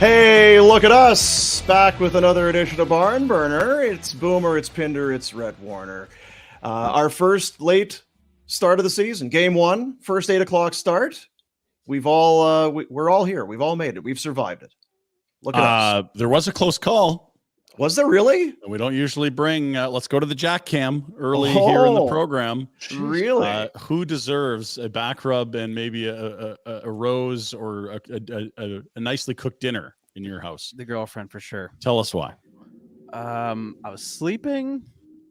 Hey, look at us, back with another edition of Barn Burner. It's Boomer, it's Pinder, it's Rhett Warner. Our first late start of the season, game one, first 8 o'clock start. We're all here. We've all made it. We've survived it. Look at us. There was a close call. Was there really? We don't usually bring, let's go to the Jack Cam early here in the program. Really? Who deserves a back rub and maybe a rose or a nicely cooked dinner in your house? The girlfriend, for sure. Tell us why. I was sleeping.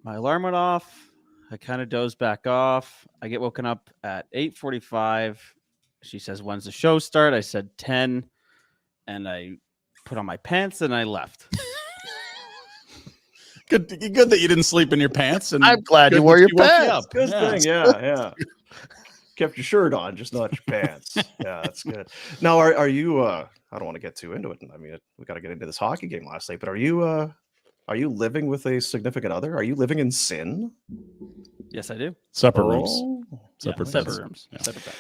My alarm went off. I kind of dozed back off. I get woken up at 8:45. She says, "When's the show start?" I said 10, and I put on my pants and I left. Good that you didn't sleep in your pants. And I'm glad you wore your pants. Good thing, yeah. Kept your shirt on, just not your pants. Yeah, that's good. Now, are you? I don't want to get too into it. I mean, we got to get into this hockey game last night. But are you living with a significant other? Are you living in sin? Yes, I do. Separate rooms. Separate rooms. Yeah. Separate beds.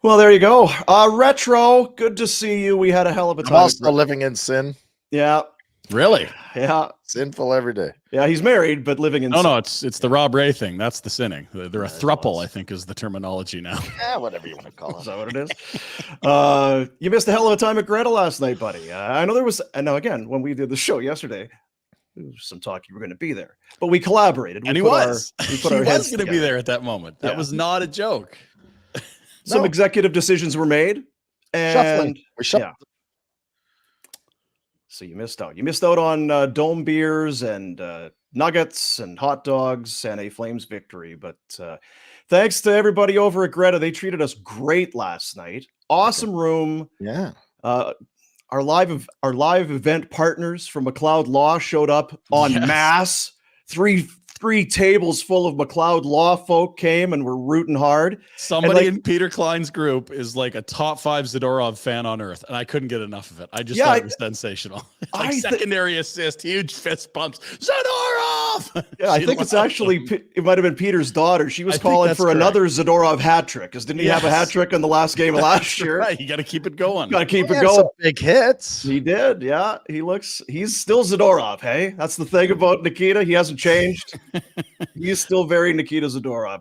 Well, there you go. Retro, good to see you. We had a hell of a time. I'm also living in sin. Yeah. Really? Yeah. Sinful every day. Yeah, he's married, but living in sin. No, it's the Rob Ray thing. That's the sinning. They're a thruple, I think, is the terminology now. Yeah, whatever you want to call it. Is that what it is? You missed a hell of a time at Greta last night, buddy. I know there was, and now again, when we did the show yesterday, there was some talk you were going to be there, but we collaborated. And he was. He was going to be there at that moment. That was not a joke. Some executive decisions were made, and Shuffling. So you missed out. You missed out on dome beers and nuggets and hot dogs and a Flames victory. But thanks to everybody over at Greta. They treated us great last night. Awesome room. Yeah. Our live event partners from McLeod Law showed up en masse. Three tables full of McLeod Law folk came and were rooting hard. Somebody in Peter Klein's group is like a top 5 Zadorov fan on earth, and I couldn't get enough of it. I just thought it was sensational. Secondary assist, huge fist bumps. Zadorov! Yeah, I think it's actually, it might have been Peter's daughter. She was calling for another Zadorov hat trick, because didn't he have a hat trick in the last game of last year? Right, you got to keep it going. Got to keep it going. Some big hits. He did, yeah. He's still Zadorov, hey? That's the thing about Nikita. He hasn't changed. He's still very Nikita Zadorov.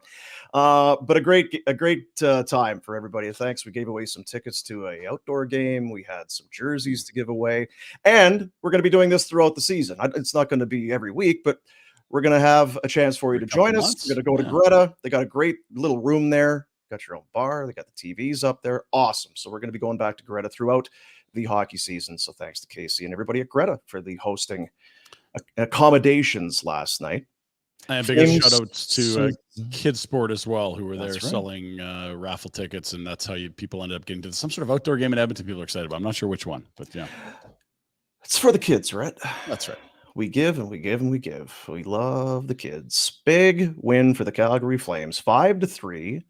But a great time for everybody. Thanks. We gave away some tickets to a outdoor game. We had some jerseys to give away. And we're going to be doing this throughout the season. It's not going to be every week, but we're going to have a chance for you to join us. We're going to go to Greta. They got a great little room there. Got your own bar. They got the TVs up there. Awesome. So we're going to be going back to Greta throughout the hockey season. So thanks to Casey and everybody at Greta for the hosting accommodations last night. And a big shout out to Kids Sport as well, who were there selling raffle tickets, and that's how people ended up getting to some sort of outdoor game in Edmonton. People are excited about. I'm not sure which one, but yeah, it's for the kids, right? That's right. We give and we give and we give. We love the kids. Big win for the Calgary Flames, 5-3.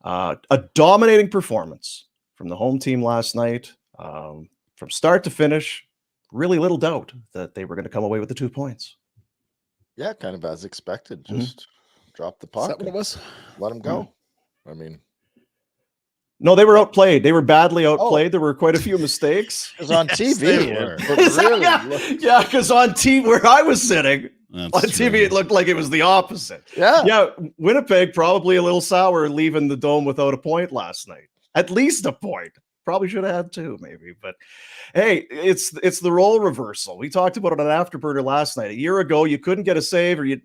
A dominating performance from the home team last night, from start to finish. Really little doubt that they were going to come away with the 2 points. Yeah, kind of as expected. Just drop the puck. Is that what it was? Let them go. I mean, no, they were outplayed. They were badly outplayed. There were quite a few mistakes. Because on TV, because on TV where I was sitting, on TV it looked like it was the opposite. Yeah, Winnipeg probably a little sour leaving the dome without a point last night. At least a point. Probably should have had 2, maybe, but hey, it's the role reversal. We talked about it on Afterburner last night. A year ago, you couldn't get a save, or you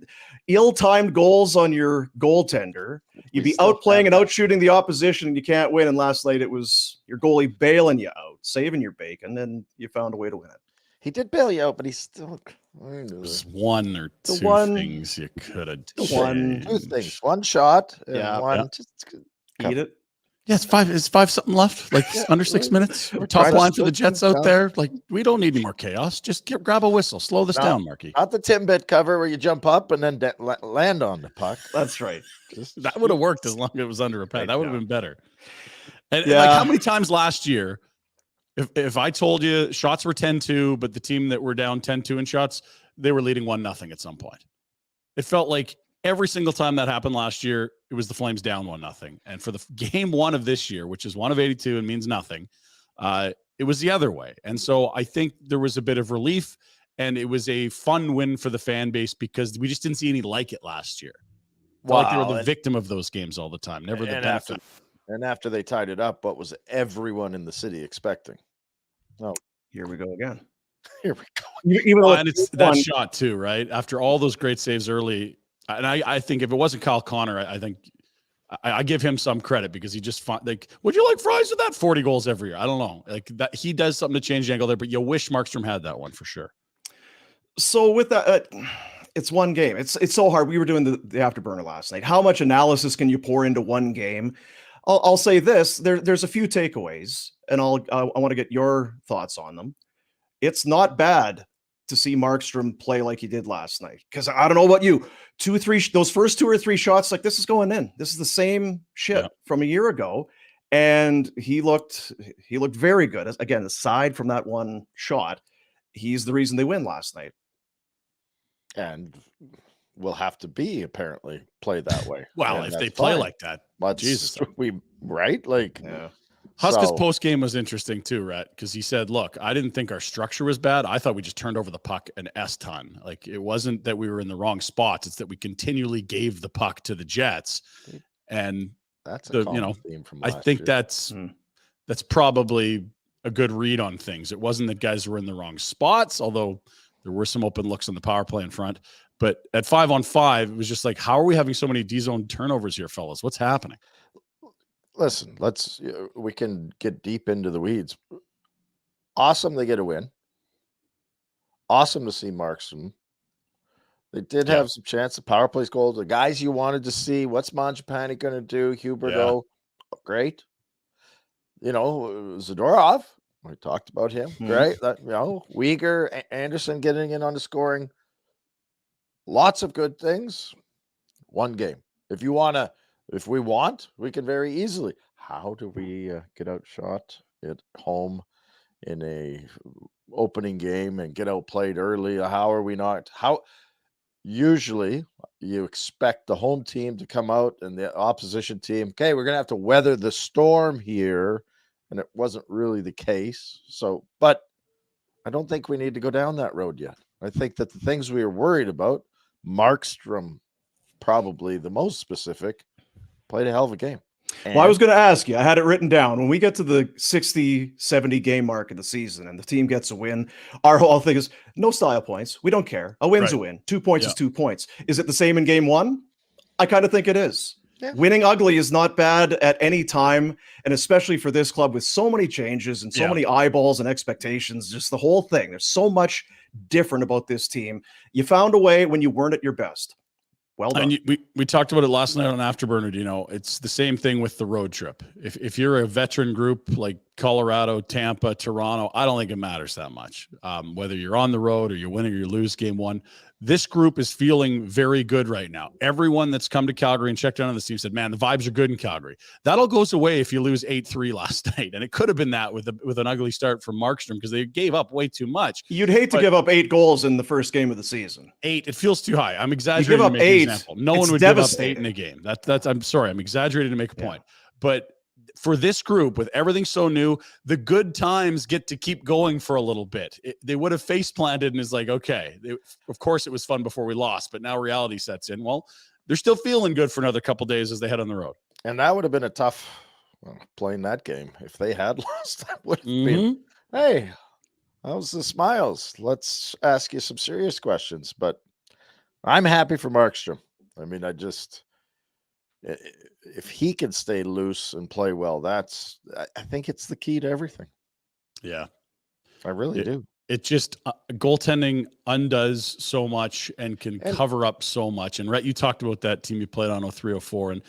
ill-timed goals on your goaltender. You'd be outplaying and outshooting the opposition, and you can't win. And last night, it was your goalie bailing you out, saving your bacon, and you found a way to win it. He did bail you out, but he's still. There's one or two things you could have done. 2 things. One shot. And one. Just eat it. Yeah, it's five something left, like under 6 minutes. Top line for the Jets out there. Like, we don't need any more chaos. Just grab a whistle. Slow this down, Marky. Not the Timbit cover where you jump up and then land on the puck. That's right. That would have worked as long as it was under a pad. That would have been better. And like, how many times last year, if I told you shots were 10-2, but the team that were down 10-2 in shots, they were leading 1-0 at some point. It felt like every single time that happened last year, it was the Flames down 1-0. And for the game one of this year, which is 1 of 82 and means nothing, it was the other way. And so I think there was a bit of relief, and it was a fun win for the fan base because we just didn't see any like it last year. Wow. Like they were the victim of those games all the time, never the benefit. After they tied it up, what was everyone in the city expecting? Oh, here we go again. Here we go. Even though and it's that shot too, right? After all those great saves early, and I think if it wasn't Kyle Connor, I think I give him some credit because he just like, would you like fries with that? 40 goals every year. I don't know. Like that, he does something to change the angle there, but you wish Markstrom had that one for sure. So with that, it's one game. It's so hard. We were doing the afterburner last night. How much analysis can you pour into one game? I'll say this: there's a few takeaways, and I want to get your thoughts on them. It's not bad to see Markstrom play like he did last night, because I don't know about you, those first 2 or 3 shots, like this is going in. This is the same shit from a year ago, and he looked very good. Again, aside from that one shot, he's the reason they win last night. And will have to apparently play that way. Well, if they play like that, Jesus, right? Like, Huska's post game was interesting too, Rhett, because he said, "Look, I didn't think our structure was bad. I thought we just turned over the puck an S-ton. Like it wasn't that we were in the wrong spots; it's that we continually gave the puck to the Jets." And that's theme from last I think year. that's probably a good read on things. It wasn't that guys were in the wrong spots, although there were some open looks on the power play in front. But at 5-on-5, it was just like, how are we having so many D-zone turnovers here, fellas? What's happening? Listen, we can get deep into the weeds. Awesome they get a win. Awesome to see Markstrom. They did have some chance of power plays goals. The guys you wanted to see. What's Mangiapane going to do? Huberdeau, great. Zadorov, we talked about him. Great. Weegar, Anderson getting in on the scoring. Lots of good things. One game. If we want, we can very easily. How do we get outshot at home in a opening game and get outplayed early? How are we not? Usually you expect the home team to come out and the opposition team, okay, we're going to have to weather the storm here. And it wasn't really the case. But I don't think we need to go down that road yet. I think that the things we were worried about, Markstrom, probably the most specific, played a hell of a game. Well, I was going to ask you, I had it written down. When we get to the 60, 70 game mark of the season and the team gets a win, our whole thing is no style points. We don't care. A win's a win. 2 points is 2 points. Is it the same in game one? I kind of think it is. Yeah. Winning ugly is not bad at any time, and especially for this club with so many changes and so many eyeballs and expectations, just the whole thing. There's so much different about this team. You found a way when you weren't at your best. Well done. And we talked about it last night on Afterburner. It's the same thing with the road trip. If you're a veteran group like Colorado, Tampa, Toronto, I don't think it matters that much. Whether you're on the road or you're winning or you lose game one, this group is feeling very good right now. Everyone that's come to Calgary and checked in on the team said, man, the vibes are good in Calgary. That all goes away if you lose 8-3 last night. And it could have been that with an ugly start from Markstrom because they gave up way too much. You'd hate to give up 8 goals in the first game of the season. 8, it feels too high. I'm exaggerating. You give up 8. Example. No one would give up 8 in a game. That's I'm sorry. I'm exaggerating to make a point. But for this group, with everything so new, the good times get to keep going for a little bit. They would have face planted and is like, okay, of course it was fun before we lost, but now reality sets in. Well, they're still feeling good for another couple days as they head on the road. And that would have been a tough playing that game. If they had lost, that would have been, hey, how's the smiles? Let's ask you some serious questions. But I'm happy for Markstrom. I mean, if he can stay loose and play well, I think it's the key to everything. Yeah, I really do. It just goaltending undoes so much and can cover up so much. And Rhett, you talked about that team you played on 03-04, and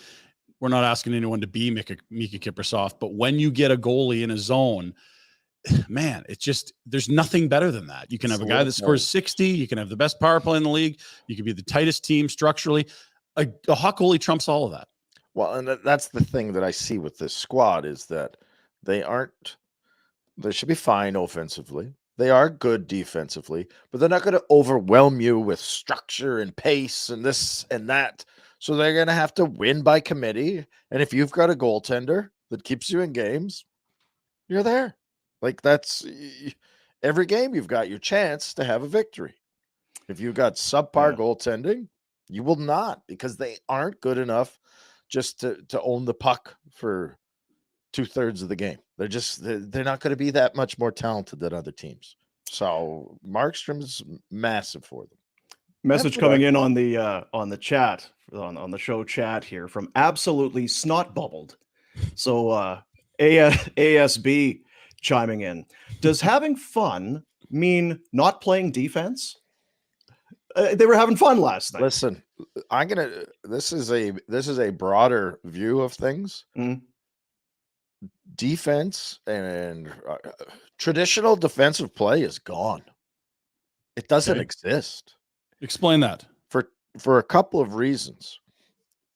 we're not asking anyone to be Mika Kiprusoff, but when you get a goalie in a zone, man, there's nothing better than that. You can have a guy that scores 60. You can have the best power play in the league. You can be the tightest team structurally. A hot goalie trumps all of that. Well, and that's the thing that I see with this squad is that they should be fine offensively. They are good defensively, but they're not going to overwhelm you with structure and pace and this and that. So they're going to have to win by committee. And if you've got a goaltender that keeps you in games, you're there. Like that's every game you've got your chance to have a victory. If you've got subpar goaltending, you will not, because they aren't good enough just to own the puck for 2/3 of the game. They're not going to be that much more talented than other teams. So Markstrom's massive for them. Message coming in on the chat, on the show chat here from Absolutely Snot Bubbled. So ASB chiming in. Does having fun mean not playing defense? They were having fun last night. Listen, this is a broader view of things. Mm. Defense and traditional defensive play is gone. It doesn't exist. Explain that. For a couple of reasons.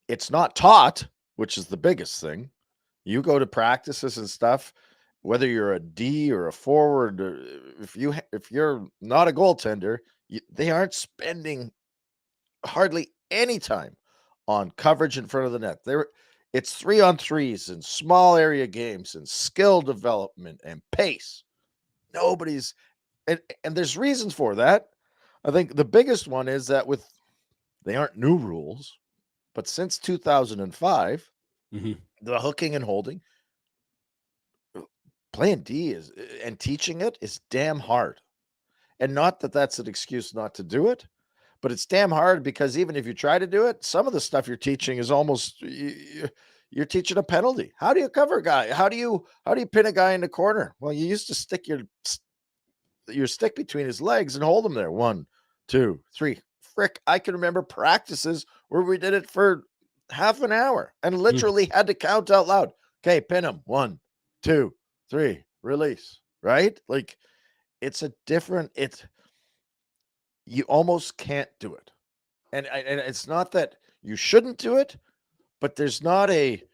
It's not taught, which is the biggest thing. You go to practices and stuff, whether you're a D or a forward, or if you're not a goaltender, they aren't spending hardly any time on coverage in front of the net. It's 3-on-3s and small area games and skill development and pace. Nobody's and there's reasons for that. I think the biggest one is that they aren't new rules, but since 2005, the hooking and holding, playing D and teaching it is damn hard. And not that that's an excuse not to do it, but it's damn hard because even if you try to do it, some of the stuff you're teaching is almost you're teaching a penalty. How do you cover a guy? How do you pin a guy in the corner? Well, you used to stick your stick between his legs and hold him there. 1, 2, 3. Frick, I can remember practices where we did it for half an hour and literally had to count out loud. Okay, pin him. 1, 2, 3, release. Right? Like you almost can't do it. And it's not that you shouldn't do it, but there's not a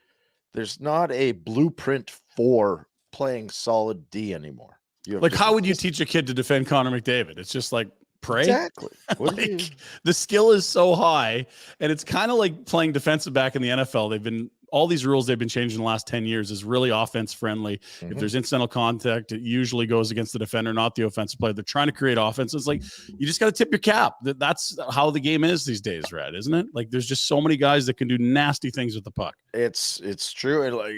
blueprint for playing solid D anymore. Like, how would you teach a kid to defend Connor McDavid? It's just like pray. Exactly. Like, the skill is so high, and it's kind of like playing defensive back in the NFL. All these rules they've been changing in the last 10 years is really offense friendly. If there's incidental contact, it usually goes against the defender, not the offensive player. They're trying to create offense. It's like, you just got to tip your cap. That's how the game is these days, Rhett, isn't it? Like, there's just so many guys that can do nasty things with the puck. It's true. And like,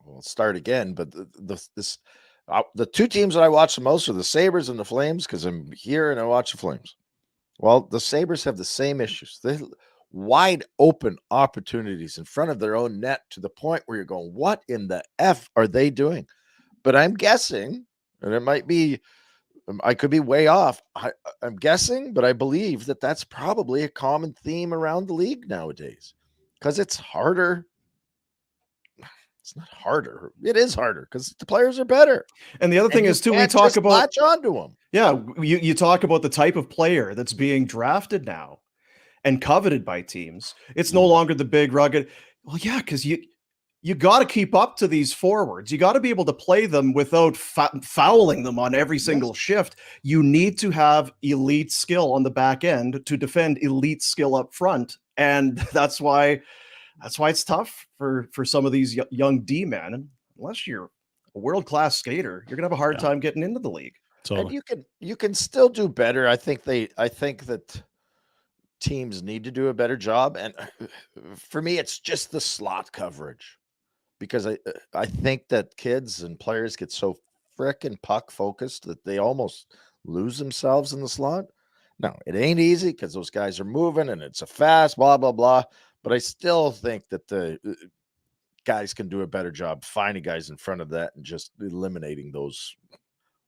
we'll start again, but the two teams that I watch the most are the Sabres and the Flames, because I'm here and I watch the Flames. Well, the Sabres have the same issues. They wide open opportunities in front of their own net to the point where you're going, what in the F are they doing? But I'm guessing, and it might be, I could be way off. I'm guessing, but I believe that that's probably a common theme around the league nowadays, because it's harder. It's not harder. It is harder because the players are better. And the other thing is too, we talk about latch onto them. Yeah, you talk about the type of player that's being drafted now and coveted by teams. It's no longer the big rugged. Well, yeah, because you got to keep up to these forwards. You got to be able to play them without fouling them on every single shift. You need to have elite skill on the back end to defend elite skill up front, and that's why it's tough for some of these young D men. And unless you're a world-class skater, you're gonna have a hard time getting into the league. Totally. And you can still do better. I think that teams need to do a better job. And for me, it's just the slot coverage, because I think that kids and players get so frickin' puck focused that they almost lose themselves in the slot. No, it ain't easy because those guys are moving and it's a fast blah, blah, blah. But I still think that the guys can do a better job finding guys in front of that and just eliminating those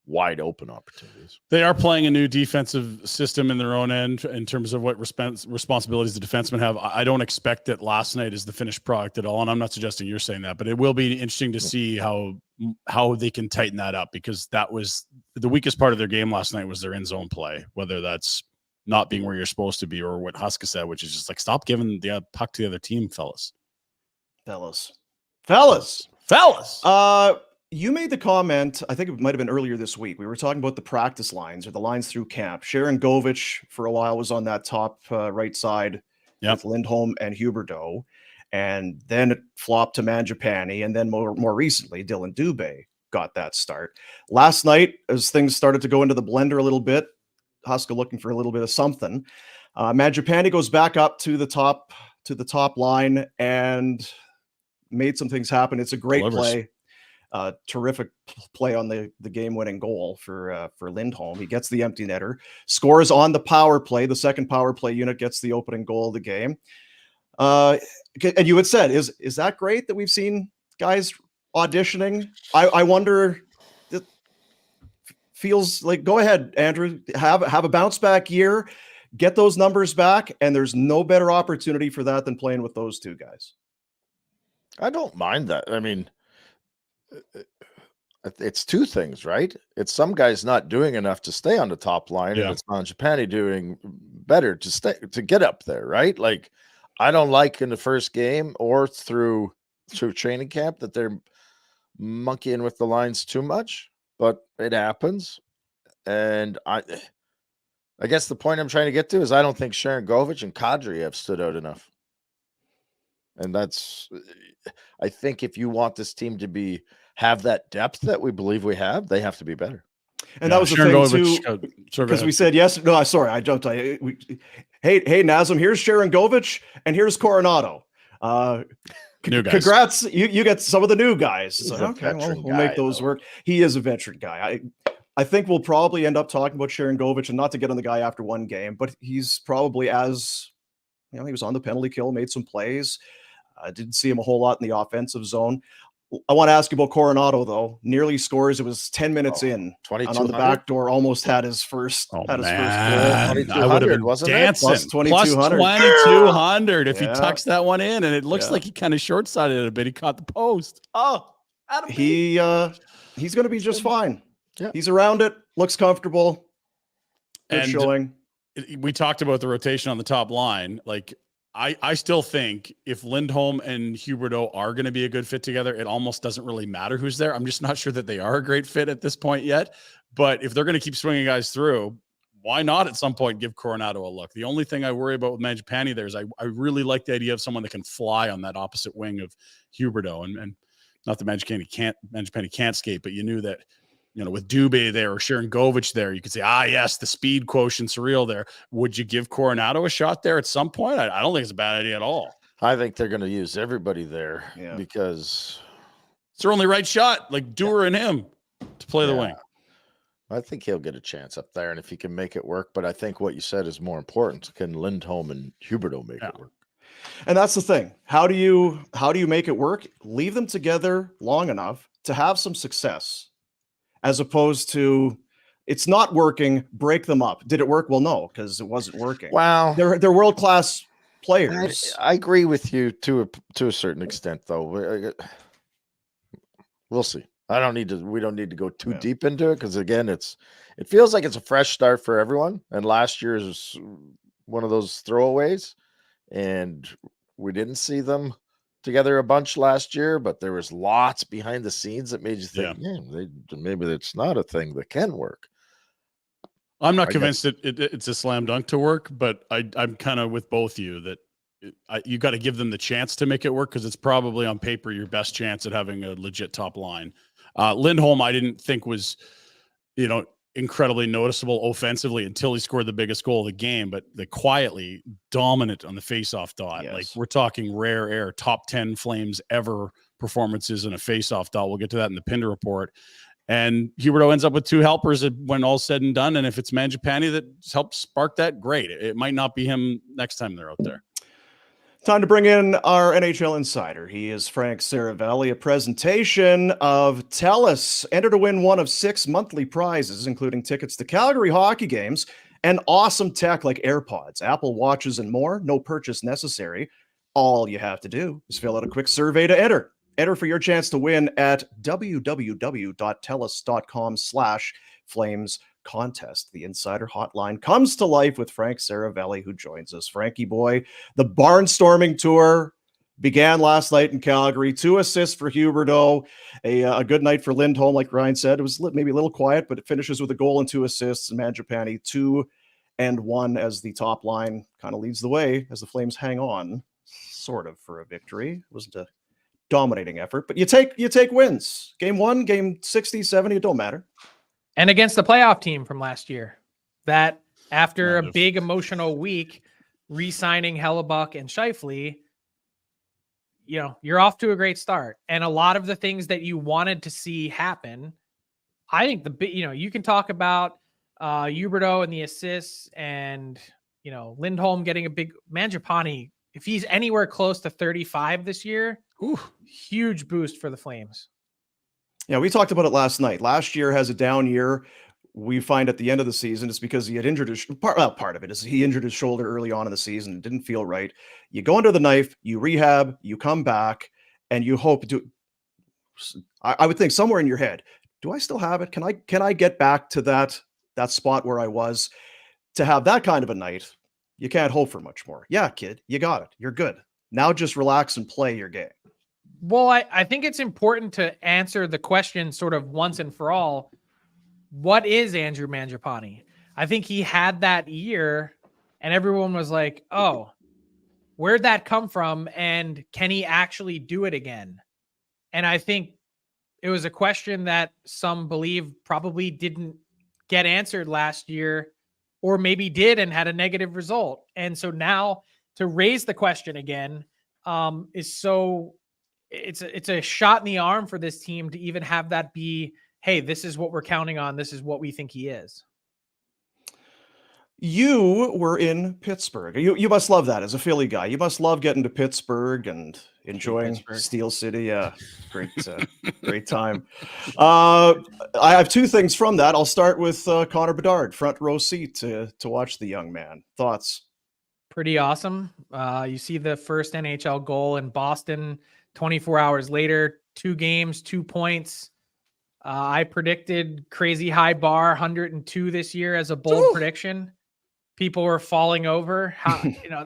wide open opportunities. They are playing a new defensive system in their own end in terms of what responsibilities the defensemen have. I don't expect that last night is the finished product at all, and I'm not suggesting you're saying that, but it will be interesting to see how they can tighten that up, because that was the weakest part of their game last night, was their in zone play, whether that's not being where you're supposed to be or what Huska said, which is just like, stop giving the puck to the other team, fellas. You made the comment, I think it might have been earlier this week. We were talking about the practice lines, or the lines through camp. Sharon Govich for a while was on that top right side with Lindholm and Huberdeau. And then it flopped to Mangiapane, and then more recently, Dylan Dubé got that start. Last night, as things started to go into the blender a little bit, Huska looking for a little bit of something. Mangiapane goes back up to the top line and made some things happen. It's a great play. Terrific play on the game-winning goal for Lindholm. He gets the empty netter, scores on the power play. The second power play unit gets the opening goal of the game. And you had said, is that great that we've seen guys auditioning? I wonder. It feels like, go ahead, Andrew, have a bounce back year, get those numbers back, and there's no better opportunity for that than playing with those two guys. I don't mind that. I mean, it's two things, right? It's some guys not doing enough to stay on the top line, and it's Mangiapane doing better to get up there, right? Like, I don't like in the first game or through training camp that they're monkeying with the lines too much, but it happens. And I guess the point I'm trying to get to is I don't think Sharon Govich and Kadri have stood out enough. And I think if you want this team to have that depth that we believe we have, they have to be better. And that was the thing too, because we said yes. No, sorry, I jumped. Hey, Nazem, here's Sharon Govich and here's Coronado. New guys. Congrats, you get some of the new guys. So, okay, well, we'll make those work. He is a veteran guy. I think we'll probably end up talking about Sharon Govich, and not to get on the guy after one game, but he's probably he was on the penalty kill, made some plays. I didn't see him a whole lot in the offensive zone. I want to ask you about Coronado, though. Nearly scores. It was 10 minutes in. And on the back door, almost had his first goal. I would have been dancing. Plus 2,200. 2,200 if he tucks that one in. And it looks like he kind of short-sided it a bit. He caught the post. Oh, he's going to be just fine. Yeah. He's around it. Looks comfortable. Good showing. We talked about the rotation on the top line. Like, I still think if Lindholm and Huberdeau are going to be a good fit together, it almost doesn't really matter who's there. I'm just not sure that they are a great fit at this point yet. But if they're going to keep swinging guys through, why not at some point give Coronado a look? The only thing I worry about with Mangiapane there is I really like the idea of someone that can fly on that opposite wing of Huberdeau. And not that Mangiapane can't skate, but you knew that, with Dubé there or Sharon Govich there, you could say, yes, the speed quotient's real there. Would you give Coronado a shot there at some point? I don't think it's a bad idea at all. I think they're going to use everybody there because it's their only right shot, like Dewar and him, to play the wing. I think he'll get a chance up there, and if he can make it work. But I think what you said is more important. Can Lindholm and Huberdeau make it work? And that's the thing. How do you make it work? Leave them together long enough to have some success, as opposed to it's not working, break them up. Did it work? Well, no, because it wasn't working. Wow. They're world-class players. I agree with you to a certain extent, though. We'll see. We don't need to go too deep into it, because again, it feels like it's a fresh start for everyone. And last year is one of those throwaways, and we didn't see them together a bunch last year, but there was lots behind the scenes that made you think, maybe it's not a thing that can work. I'm not convinced that it's a slam dunk to work, but I'm kind of with both you that you got to give them the chance to make it work, because it's probably on paper your best chance at having a legit top line. Lindholm, I didn't think was, incredibly noticeable offensively until he scored the biggest goal of the game, but quietly dominant on the faceoff dot. Yes. Like, we're talking rare air, top 10 Flames ever performances in a faceoff dot. We'll get to that in the Pinder report. And Huberdeau ends up with two helpers when all's said and done. And if it's Mangiapane that helps spark that, great. It might not be him next time they're out there. Time to bring in our NHL insider. He is Frank Seravalli. A presentation of TELUS. Enter to win one of 6 monthly prizes, including tickets to Calgary hockey games and awesome tech like AirPods, Apple Watches, and more. No purchase necessary. All you have to do is fill out a quick survey to enter. Enter for your chance to win at www.telus.com/Flames contest. The Insider Hotline comes to life with Frank Seravalli, who joins us. Frankie boy, the barnstorming tour began last night in Calgary. 2 assists for Huberdeau, a good night for Lindholm. Like Ryan said, it was maybe a little quiet, but it finishes with a goal and 2 assists. And Mangiapane 2-1 as the top line kind of leads the way as the Flames hang on, sort of, for a victory. It wasn't a dominating effort, but you take wins. Game 1, game 60, 70, it don't matter. And against the playoff team from last year, that after a big emotional week, re-signing Hellebuck and Scheifele, you're off to a great start. And a lot of the things that you wanted to see happen, I think you can talk about Huberdeau and the assists and, Lindholm getting a big Mangiapane. If he's anywhere close to 35 this year, huge boost for the Flames. Yeah, we talked about it last night. Last year has a down year. We find at the end of the season, it's because he had injured his part of it is he injured his shoulder early on in the season. It didn't feel right. You go under the knife, you rehab, you come back, and you hope to. I would think somewhere in your head, do I still have it? Can I get back to that spot where I was? To have that kind of a night, you can't hope for much more. Yeah, kid, you got it. You're good. Now just relax and play your game. Well, I think it's important to answer the question sort of once and for all. What is Andrew Mangiapane? I think he had that year and everyone was like, oh, where'd that come from? And can he actually do it again? And I think it was a question that some believe probably didn't get answered last year, or maybe did and had a negative result. And so now to raise the question again it's a shot in the arm for this team to even have that be, hey, this is what we're counting on. This is what we think he is. You were in Pittsburgh. You must love that as a Philly guy. You must love getting to Pittsburgh and enjoying Steel City. Yeah, great time. I have two things from that. I'll start with Connor Bedard, front row seat to watch the young man. Thoughts? Pretty awesome. You see the first NHL goal in Boston 24 hours later, 2 games, 2 points. I predicted crazy high bar 102 this year as a bold prediction. People were falling over.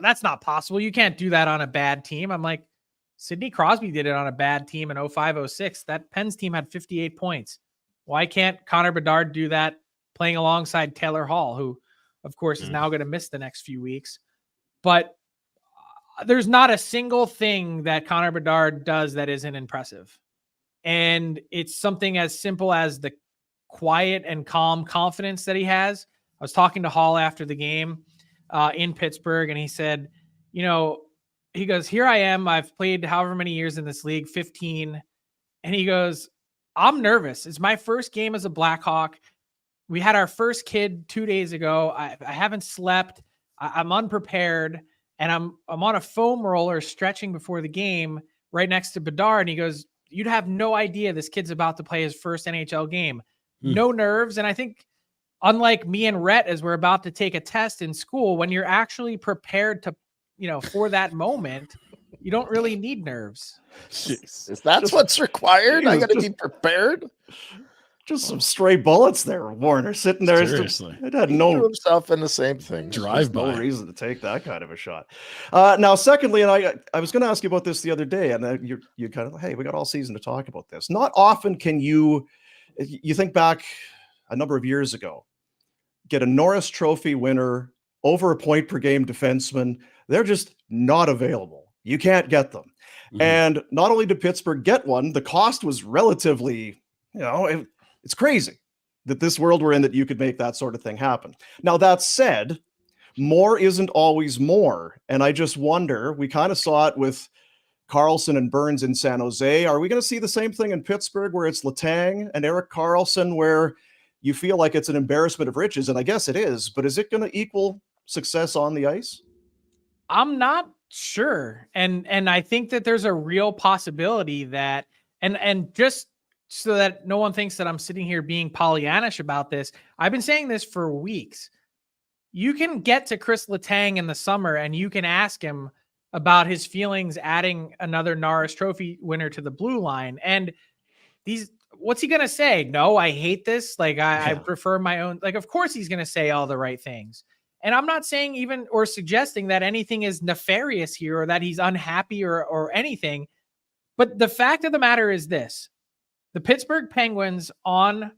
That's not possible. You can't do that on a bad team. I'm like, Sidney Crosby did it on a bad team in 05-06. That Pens team had 58 points. Why can't Connor Bedard do that playing alongside Taylor Hall, who, of course, is now going to miss the next few weeks? But there's not a single thing that Connor Bedard does that isn't impressive. And it's something as simple as the quiet and calm confidence that he has. I was talking to Hall after the game in Pittsburgh, and he said, he goes, here I am. I've played however many years in this league, 15. And he goes, I'm nervous. It's my first game as a Blackhawk. We had our first kid 2 days ago. I haven't slept. I'm unprepared. And I'm on a foam roller stretching before the game right next to Bedard. And he goes, you'd have no idea this kid's about to play his first NHL game. No nerves. And I think unlike me and Rhett, as we're about to take a test in school, when you're actually prepared to, for that moment, you don't really need nerves. Is that what's required? I got to be prepared. Just some stray bullets there, Warner, sitting there. Seriously. It had no himself in the same thing. No reason to take that kind of a shot. Now, secondly, and I was going to ask you about this the other day, and you kind of, hey, we got all season to talk about this. Not often can you think back a number of years ago, get a Norris Trophy winner, over a point per game defenseman. They're just not available. You can't get them. And not only did Pittsburgh get one, the cost was relatively, it's crazy that this world we're in that you could make that sort of thing happen. Now, that said, more isn't always more. And I just wonder, we kind of saw it with Karlsson and Burns in San Jose. Are we going to see the same thing in Pittsburgh where it's Letang and Erik Karlsson, where you feel like it's an embarrassment of riches? And I guess it is, but is it going to equal success on the ice? I'm not sure. And I think that there's a real possibility that, and just so that no one thinks that I'm sitting here being Pollyannish about this, I've been saying this for weeks. You can get to Chris Letang in the summer and you can ask him about his feelings adding another Norris Trophy winner to the blue line. And what's he going to say? No, I hate this. Like, I prefer my own. Like, of course he's going to say all the right things. And I'm not saying even or suggesting that anything is nefarious here or that he's unhappy or anything. But the fact of the matter is this. The Pittsburgh Penguins on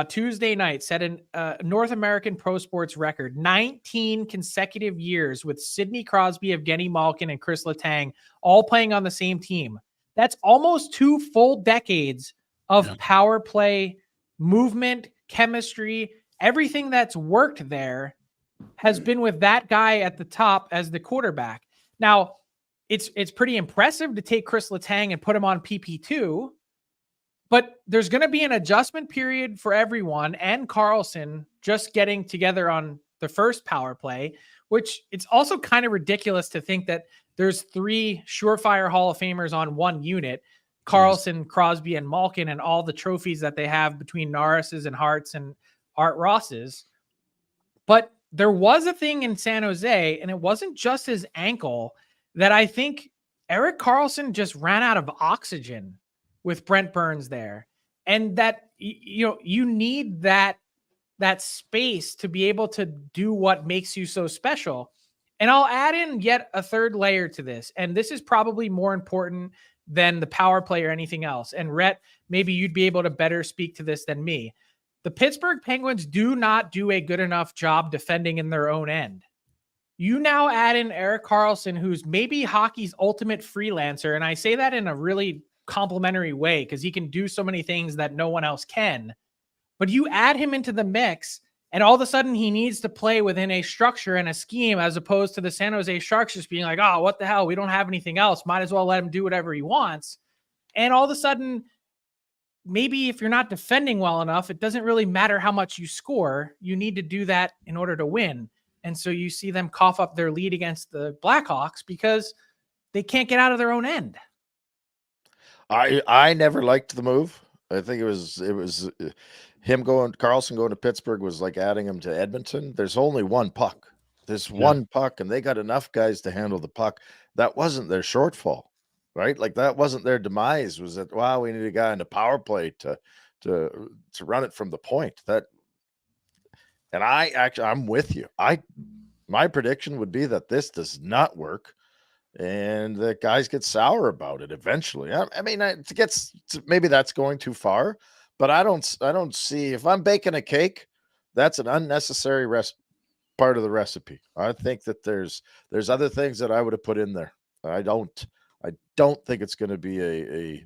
Tuesday night set a North American pro sports record, 19 consecutive years with Sidney Crosby, Evgeny Malkin, and Chris Letang all playing on the same team. That's almost 2 full decades of power play movement, chemistry, everything that's worked there has been with that guy at the top as the quarterback. Now, it's pretty impressive to take Chris Letang and put him on PP2, but there's going to be an adjustment period for everyone and Karlsson just getting together on the first power play, which it's also kind of ridiculous to think that there's 3 surefire Hall of Famers on one unit, Karlsson, Crosby, and Malkin, and all the trophies that they have between Norris's and Hart's and Art Ross's. But there was a thing in San Jose, and it wasn't just his ankle, that I think Erik Karlsson just ran out of oxygen with Brent Burns there. And that, you need that space to be able to do what makes you so special. And I'll add in yet a third layer to this. And this is probably more important than the power play or anything else. And Rhett, maybe you'd be able to better speak to this than me. The Pittsburgh Penguins do not do a good enough job defending in their own end. You now add in Erik Karlsson, who's maybe hockey's ultimate freelancer. And I say that in a really complimentary way because he can do so many things that no one else can. But you add him into the mix, and all of a sudden he needs to play within a structure and a scheme as opposed to the San Jose Sharks just being like, oh, what the hell? We don't have anything else. Might as well let him do whatever he wants. And all of a sudden, maybe if you're not defending well enough, it doesn't really matter how much you score. You need to do that in order to win. And so you see them cough up their lead against the Blackhawks because they can't get out of their own end. I never liked the move. I think it was Karlsson going to Pittsburgh was like adding him to Edmonton. There's only one puck. There's one puck, and they got enough guys to handle the puck. That wasn't their shortfall, right? Like that wasn't their demise. Was that, wow, we need a guy in the power play to run it from the point. And I'm with you. My prediction would be that this does not work, and the guys get sour about it eventually. I mean, maybe that's going too far, but I don't see, if I'm baking a cake, that's an unnecessary part of the recipe. I think that there's other things that I would have put in there. I don't think it's going to be a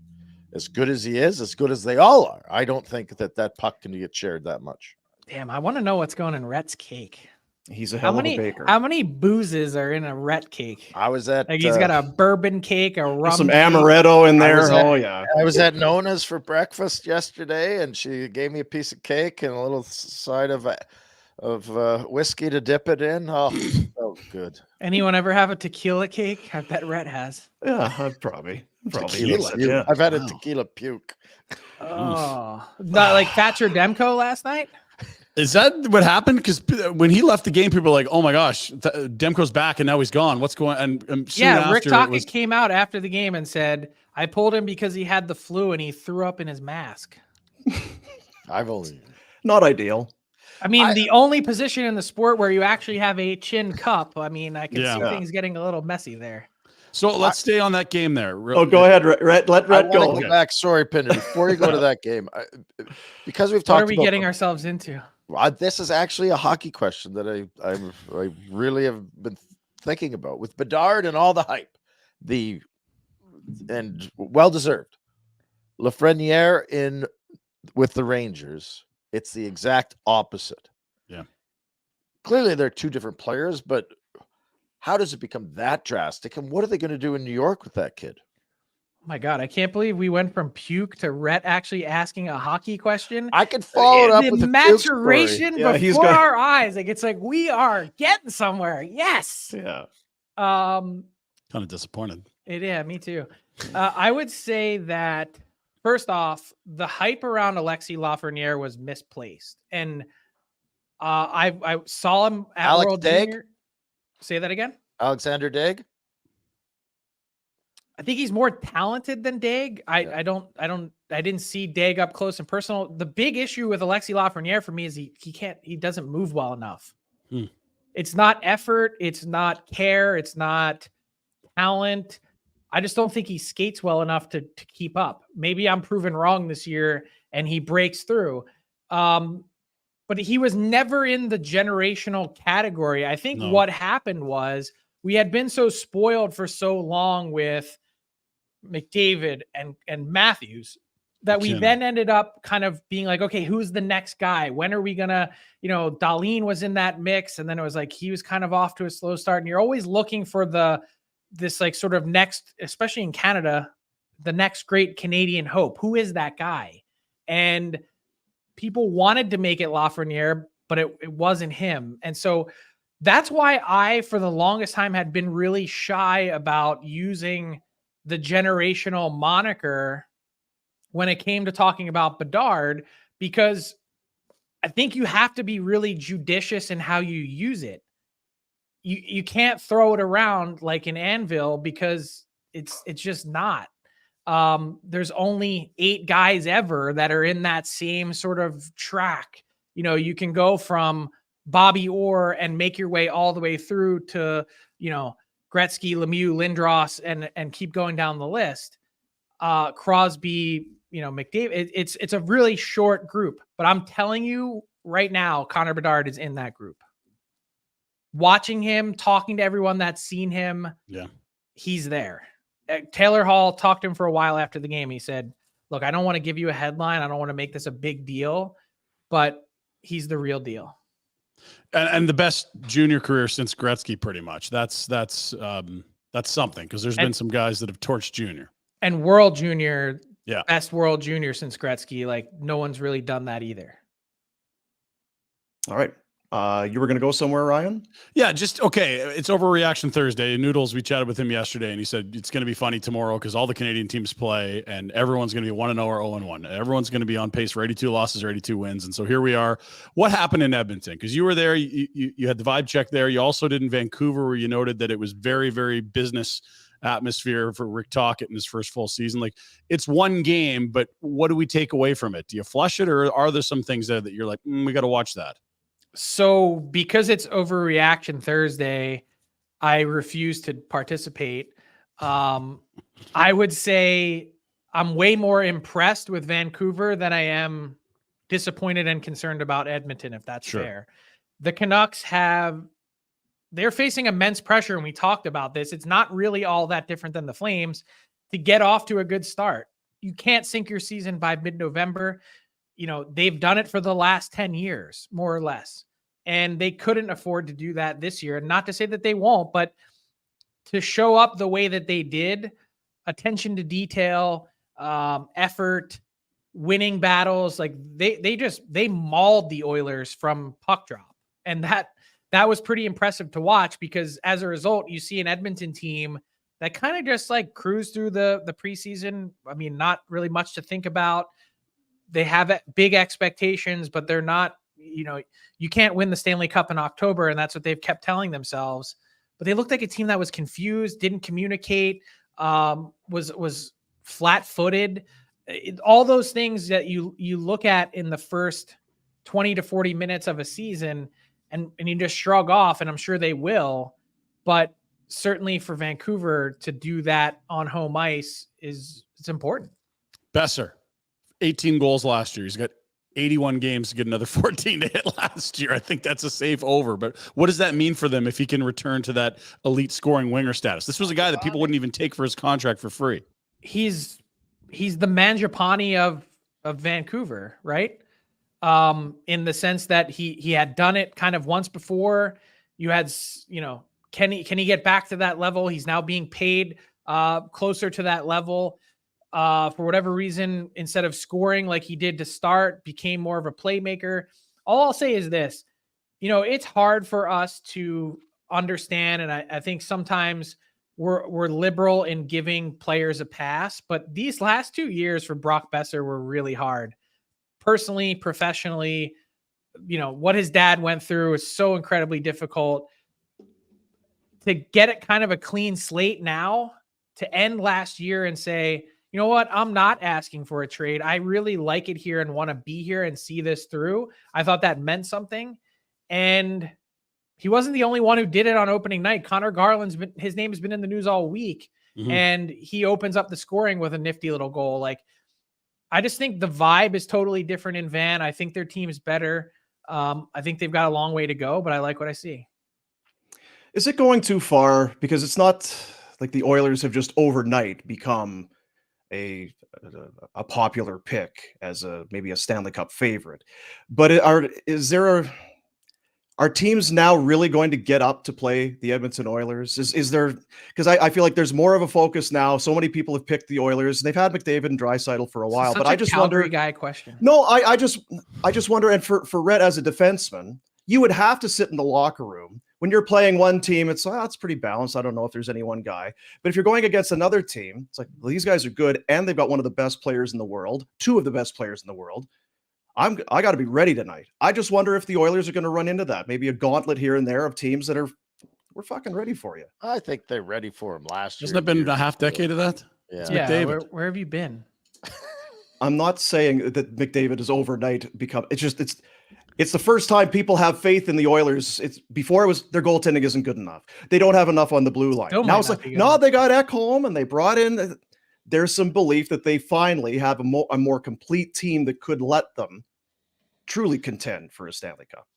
as good as he is, as good as they all are. I don't think that puck can get shared that much. Damn, I want to know what's going in Rhett's cake. He's a hell of a baker. How many boozes are in a Rhett cake? I was at he's got a bourbon cake, a rum, some amaretto in there. I was at Nona's for breakfast yesterday, and she gave me a piece of cake and a little side of whiskey to dip it in. Oh, so good. Anyone ever have a tequila cake? I bet Rhett has. Yeah, I've probably. Tequila, I've had a tequila puke. Oh, not like Thatcher Demko last night. Is that what happened? Because when he left the game, people were like, "Oh my gosh, Demko's back and now he's gone. What's going on?" And Rick Tocchet came out after the game and said, "I pulled him because he had the flu and he threw up in his mask." Not ideal. I mean, the only position in the sport where you actually have a chin cup. I mean, I can see things getting a little messy there. So let's stay on that game there. Go ahead, Rhett. Let Rhett go. Go back. Sorry, Pinder. Before you go to that game, because we've talked. What are we getting ourselves into? This is actually a hockey question that I really have been thinking about with Bedard and all the hype, and well deserved. Lafreniere with the Rangers, it's the exact opposite. Yeah, clearly they're two different players, but how does it become that drastic? And what are they going to do in New York with that kid? Oh my God, I can't believe we went from puke to Rhett actually asking a hockey question. I could follow it up with the maturation before our eyes. Like it's like we are getting somewhere. Yes. Yeah. Kind of disappointed. Yeah, me too. I would say that first off, the hype around Alexis Lafreniere was misplaced, and I saw him at Alex World Daig? Junior. Say that again. Alexander Daig. I think he's more talented than Daig. I didn't see Daig up close and personal. The big issue with Alexis Lafreniere for me is he doesn't move well enough. It's not effort, it's not care, it's not talent. I just don't think he skates well enough to keep up. Maybe I'm proven wrong this year and he breaks through. But he was never in the generational category. I think what happened was we had been so spoiled for so long with McDavid, and Matthews that we then ended up kind of being like, okay, who's the next guy? When are we gonna, Dahlin was in that mix, and then it was like he was kind of off to a slow start. And you're always looking for this like sort of next, especially in Canada, the next great Canadian hope. Who is that guy? And people wanted to make it Lafreniere, but it wasn't him. And so that's why I, for the longest time, had been really shy about using the generational moniker when it came to talking about Bedard, because I think you have to be really judicious in how you use it. You can't throw it around like an anvil, because it's just not. There's only 8 guys ever that are in that same sort of track. You can go from Bobby Orr and make your way all the way through to, Gretzky, Lemieux, Lindros, and keep going down the list. Crosby, McDavid. It's a really short group, but I'm telling you right now, Connor Bedard is in that group. Watching him, talking to everyone that's seen him, he's there. Taylor Hall talked to him for a while after the game. He said, look, I don't want to give you a headline. I don't want to make this a big deal, but he's the real deal. And the best junior career since Gretzky, pretty much. That's something, because there's been some guys that have torched junior. And world junior, best world junior since Gretzky. Like, no one's really done that either. All right. You were going to go somewhere, Ryan? Yeah, okay. It's Overreaction Thursday. Noodles, we chatted with him yesterday, and he said it's going to be funny tomorrow because all the Canadian teams play, and everyone's going to be 1-0 or 0-1. Everyone's going to be on pace for 82 losses or 82 wins. And so here we are. What happened in Edmonton? Because you were there. You had the vibe check there. You also did in Vancouver, where you noted that it was very, very business atmosphere for Rick Tocchet in his first full season. Like, it's one game, but what do we take away from it? Do you flush it, or are there some things there that you're like, we got to watch that? So because it's Overreaction Thursday, I refuse to participate. I would say I'm way more impressed with Vancouver than I am disappointed and concerned about Edmonton, if that's fair. The Canucks they're facing immense pressure, and we talked about this. It's not really all that different than the Flames to get off to a good start. You can't sink your season by mid-November. They've done it for the last 10 years, more or less. And they couldn't afford to do that this year. Not to say that they won't, but to show up the way that they did, attention to detail, effort, winning battles, like they mauled the Oilers from puck drop. And that was pretty impressive to watch, because as a result, you see an Edmonton team that kind of just like cruised through the preseason. I mean, not really much to think about. They have big expectations, but they're not, you can't win the Stanley Cup in October, and that's what they've kept telling themselves. But they looked like a team that was confused, didn't communicate, was flat-footed. All those things that you look at in the first 20 to 40 minutes of a season, and you just shrug off, and I'm sure they will. But certainly for Vancouver to do that on home ice it's important. Besser, 18 goals last year. He's got 81 games to get another 14 to hit last year. I think that's a safe over. But what does that mean for them if he can return to that elite scoring winger status? This was a guy that people wouldn't even take for his contract for free. He's the Mangiapane of Vancouver, right? In the sense that he had done it kind of once before. You had, can he get back to that level? He's now being paid closer to that level. For whatever reason, instead of scoring like he did to start, became more of a playmaker. All I'll say is this, it's hard for us to understand. And I think sometimes we're liberal in giving players a pass, but these last 2 years for Brock Besser were really hard. Personally, professionally, what his dad went through is so incredibly difficult. To get it kind of a clean slate now, to end last year and say, you know what? I'm not asking for a trade. I really like it here and want to be here and see this through. I thought that meant something. And he wasn't the only one who did it on opening night. Connor Garland's his name has been in the news all week. Mm-hmm. And he opens up the scoring with a nifty little goal. Like, I just think the vibe is totally different in Van. I think their team is better. I think they've got a long way to go, but I like what I see. Is it going too far? Because it's not like the Oilers have just overnight become a popular pick as maybe a Stanley Cup favorite. But are teams now really going to get up to play the Edmonton Oilers? Is there, because I feel like there's more of a focus now. So many people have picked the Oilers. They've had McDavid and Draisaitl for a while, but I just wonder. Guy question. No, I just wonder. And for Rhett as a defenseman, you would have to sit in the locker room when you're playing one team. It's it's pretty balanced. I don't know if there's any one guy, but if you're going against another team, it's like, well, these guys are good and they've got one of the best players in the world, two of the best players in the world. I got to be ready tonight. I just wonder if the Oilers are going to run into that. Maybe a gauntlet here and there of teams that we're fucking ready for you. I think they're ready for him last year. Hasn't it been a half decade of that? Yeah. Where have you been? I'm not saying that McDavid has overnight become. It's the first time people have faith in the Oilers. Before it was their goaltending isn't good enough. They don't have enough on the blue line. Now it's like, no, they got Ekholm and they brought in. There's some belief that they finally have a more complete team that could let them truly contend for a Stanley Cup.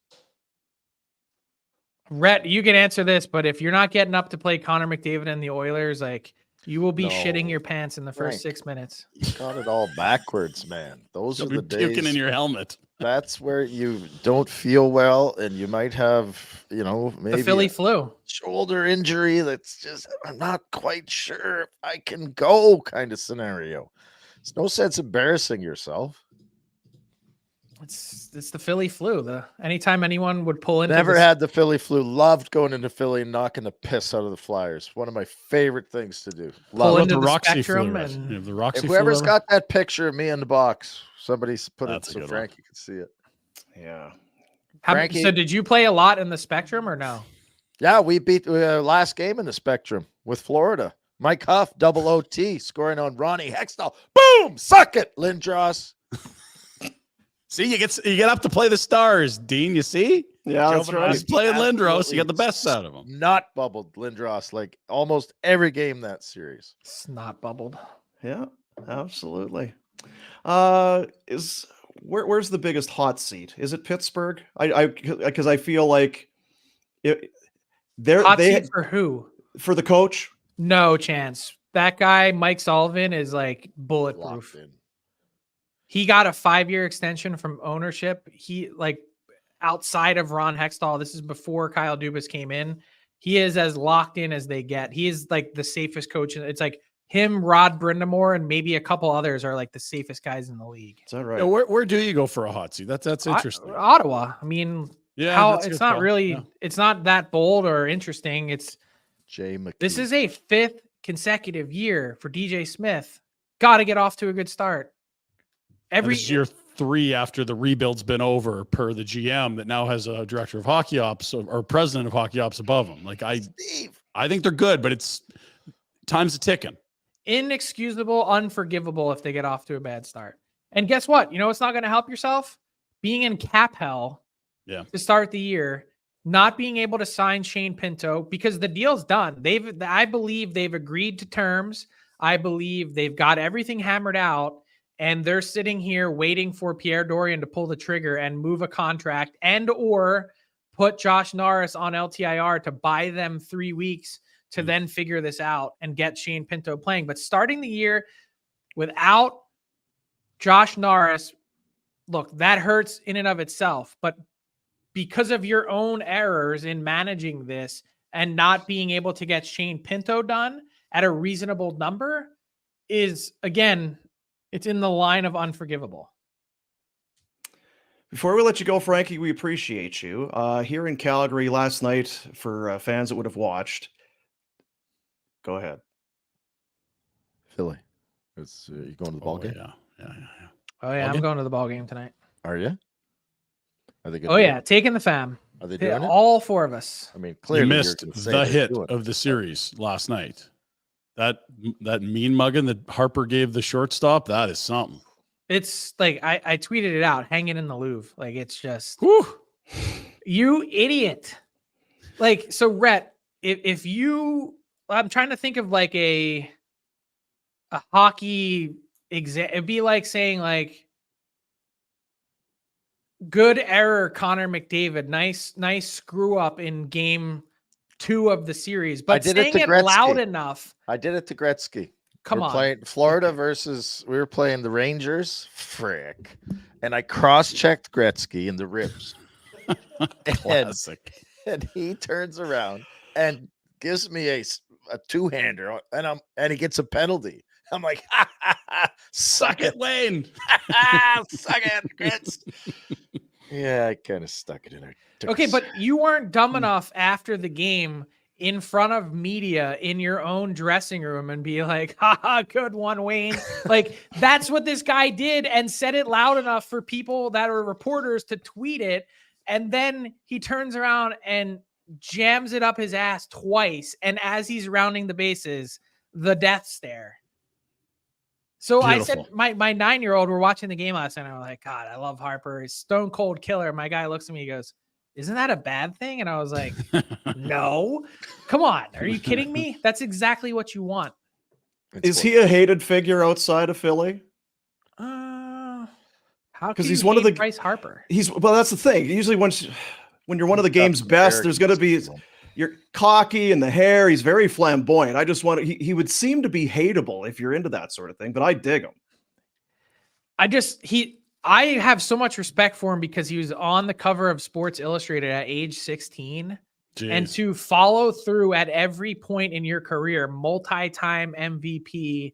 Rhett, you can answer this, but if you're not getting up to play Connor McDavid and the Oilers, like, you will be shitting your pants in the first 6 minutes. You got it all backwards, man. Those are the days. Puking in your helmet. That's where you don't feel well, and you might have, maybe the Philly flu, shoulder injury. That's just, I'm not quite sure if I can go kind of scenario. It's no sense embarrassing yourself. It's the Philly flu. Anytime anyone would pull into Never had the Philly flu. Loved going into Philly and knocking the piss out of the Flyers. One of my favorite things to do. Pull into the Roxy spectrum flu, and the Roxy if whoever's flu got that picture of me in the box, somebody put That's it a so good Frankie can see it. Yeah. Frankie- So did you play a lot in the spectrum or no? Yeah, we beat last game in the Spectrum with Florida. Mike Huff, double OT, scoring on Ronnie Hextall. Boom! Suck it, Lindros. See, you get up to play the Stars, Dean. You see? Yeah, that's right. He's playing Lindros. You got the best out of him. Not bubbled Lindros like almost every game that series. It's not bubbled. Yeah, absolutely. Where's the biggest hot seat? Is it Pittsburgh? Because I feel like hot seat for who? For the coach? No chance. That guy, Mike Sullivan, is like bulletproof. He got a 5-year extension from ownership. He, like, outside of Ron Hextall, this is before Kyle Dubas came in. He is as locked in as they get. He is like the safest coach. It's like him, Rod Brindamore, and maybe a couple others are like the safest guys in the league. Is that right? Yeah, where do you go for a hot seat? That's interesting. Ottawa. I mean, yeah, it's not really. Yeah. It's not that bold or interesting. It's Jay McKee. This is a 5th consecutive year for DJ Smith. Got to get off to a good start. This is year 3 after the rebuild's been over, per the GM that now has a director of hockey ops or president of hockey ops above him. Like I think they're good, but it's time's a ticking. Inexcusable, unforgivable if they get off to a bad start. And guess what? You know it's not going to help yourself? Being in cap hell to start the year, not being able to sign Shane Pinto because the deal's done. I believe they've agreed to terms. I believe they've got everything hammered out. And they're sitting here waiting for Pierre Dorian to pull the trigger and move a contract and or put Josh Norris on LTIR to buy them 3 weeks to then figure this out and get Shane Pinto playing. But starting the year without Josh Norris, look, that hurts in and of itself. But because of your own errors in managing this and not being able to get Shane Pinto done at a reasonable number is, again, it's in the line of unforgivable. Before we let you go, Frankie, we appreciate you. Here in Calgary last night, for fans that would have watched, go ahead. Philly. You going to the ball game? Yeah. Oh, yeah, I'm going to the ball game tonight. Are you? Are they good? Oh, yeah, taking the fam. Are they doing it? All 4 of us. I mean, clearly you missed the hit of the series last night. That mean mugging that Harper gave the shortstop, that is something. It's like I tweeted it out, hanging in the Louvre. Like, it's just, whew. You idiot. Like, so Rhett, if you, I'm trying to think of like a hockey exam. It'd be like saying like, good error, Connor McDavid. Nice screw up in game 2 of the series, but did it saying to it loud Gretzky. enough. I did it to Gretzky. Come We're on. playing Florida we were playing the Rangers. Frick. And I cross-checked Gretzky in the ribs. Classic. And he turns around and gives me a two-hander, and he gets a penalty. I'm like, Suck it, Lane. Suck it, Gritz. Yeah, I kind of stuck it in there. Okay, but you weren't dumb enough after the game in front of media in your own dressing room and be like, haha, good one, Wayne. Like, that's what this guy did, and said it loud enough for people that are reporters to tweet it. And then he turns around and jams it up his ass twice. And as he's rounding the bases, the death stare. So Beautiful. I said, my 9-year-old, we're watching the game last night. And I'm like, God, I love Harper. He's stone cold killer. My guy looks at me, he goes, isn't that a bad thing? And I was like, no, come on. Are you kidding me? That's exactly what you want. Is he a hated figure outside of Philly? How? Because he's one of the Bryce Harper. Well, that's the thing. Usually, when you're one of the game's best, there's going to be you're cocky and the hair. He's very flamboyant. I just want to. He would seem to be hateable if you're into that sort of thing. But I dig him. I have so much respect for him because he was on the cover of Sports Illustrated at age 16. Jeez. And to follow through at every point in your career, multi-time MVP,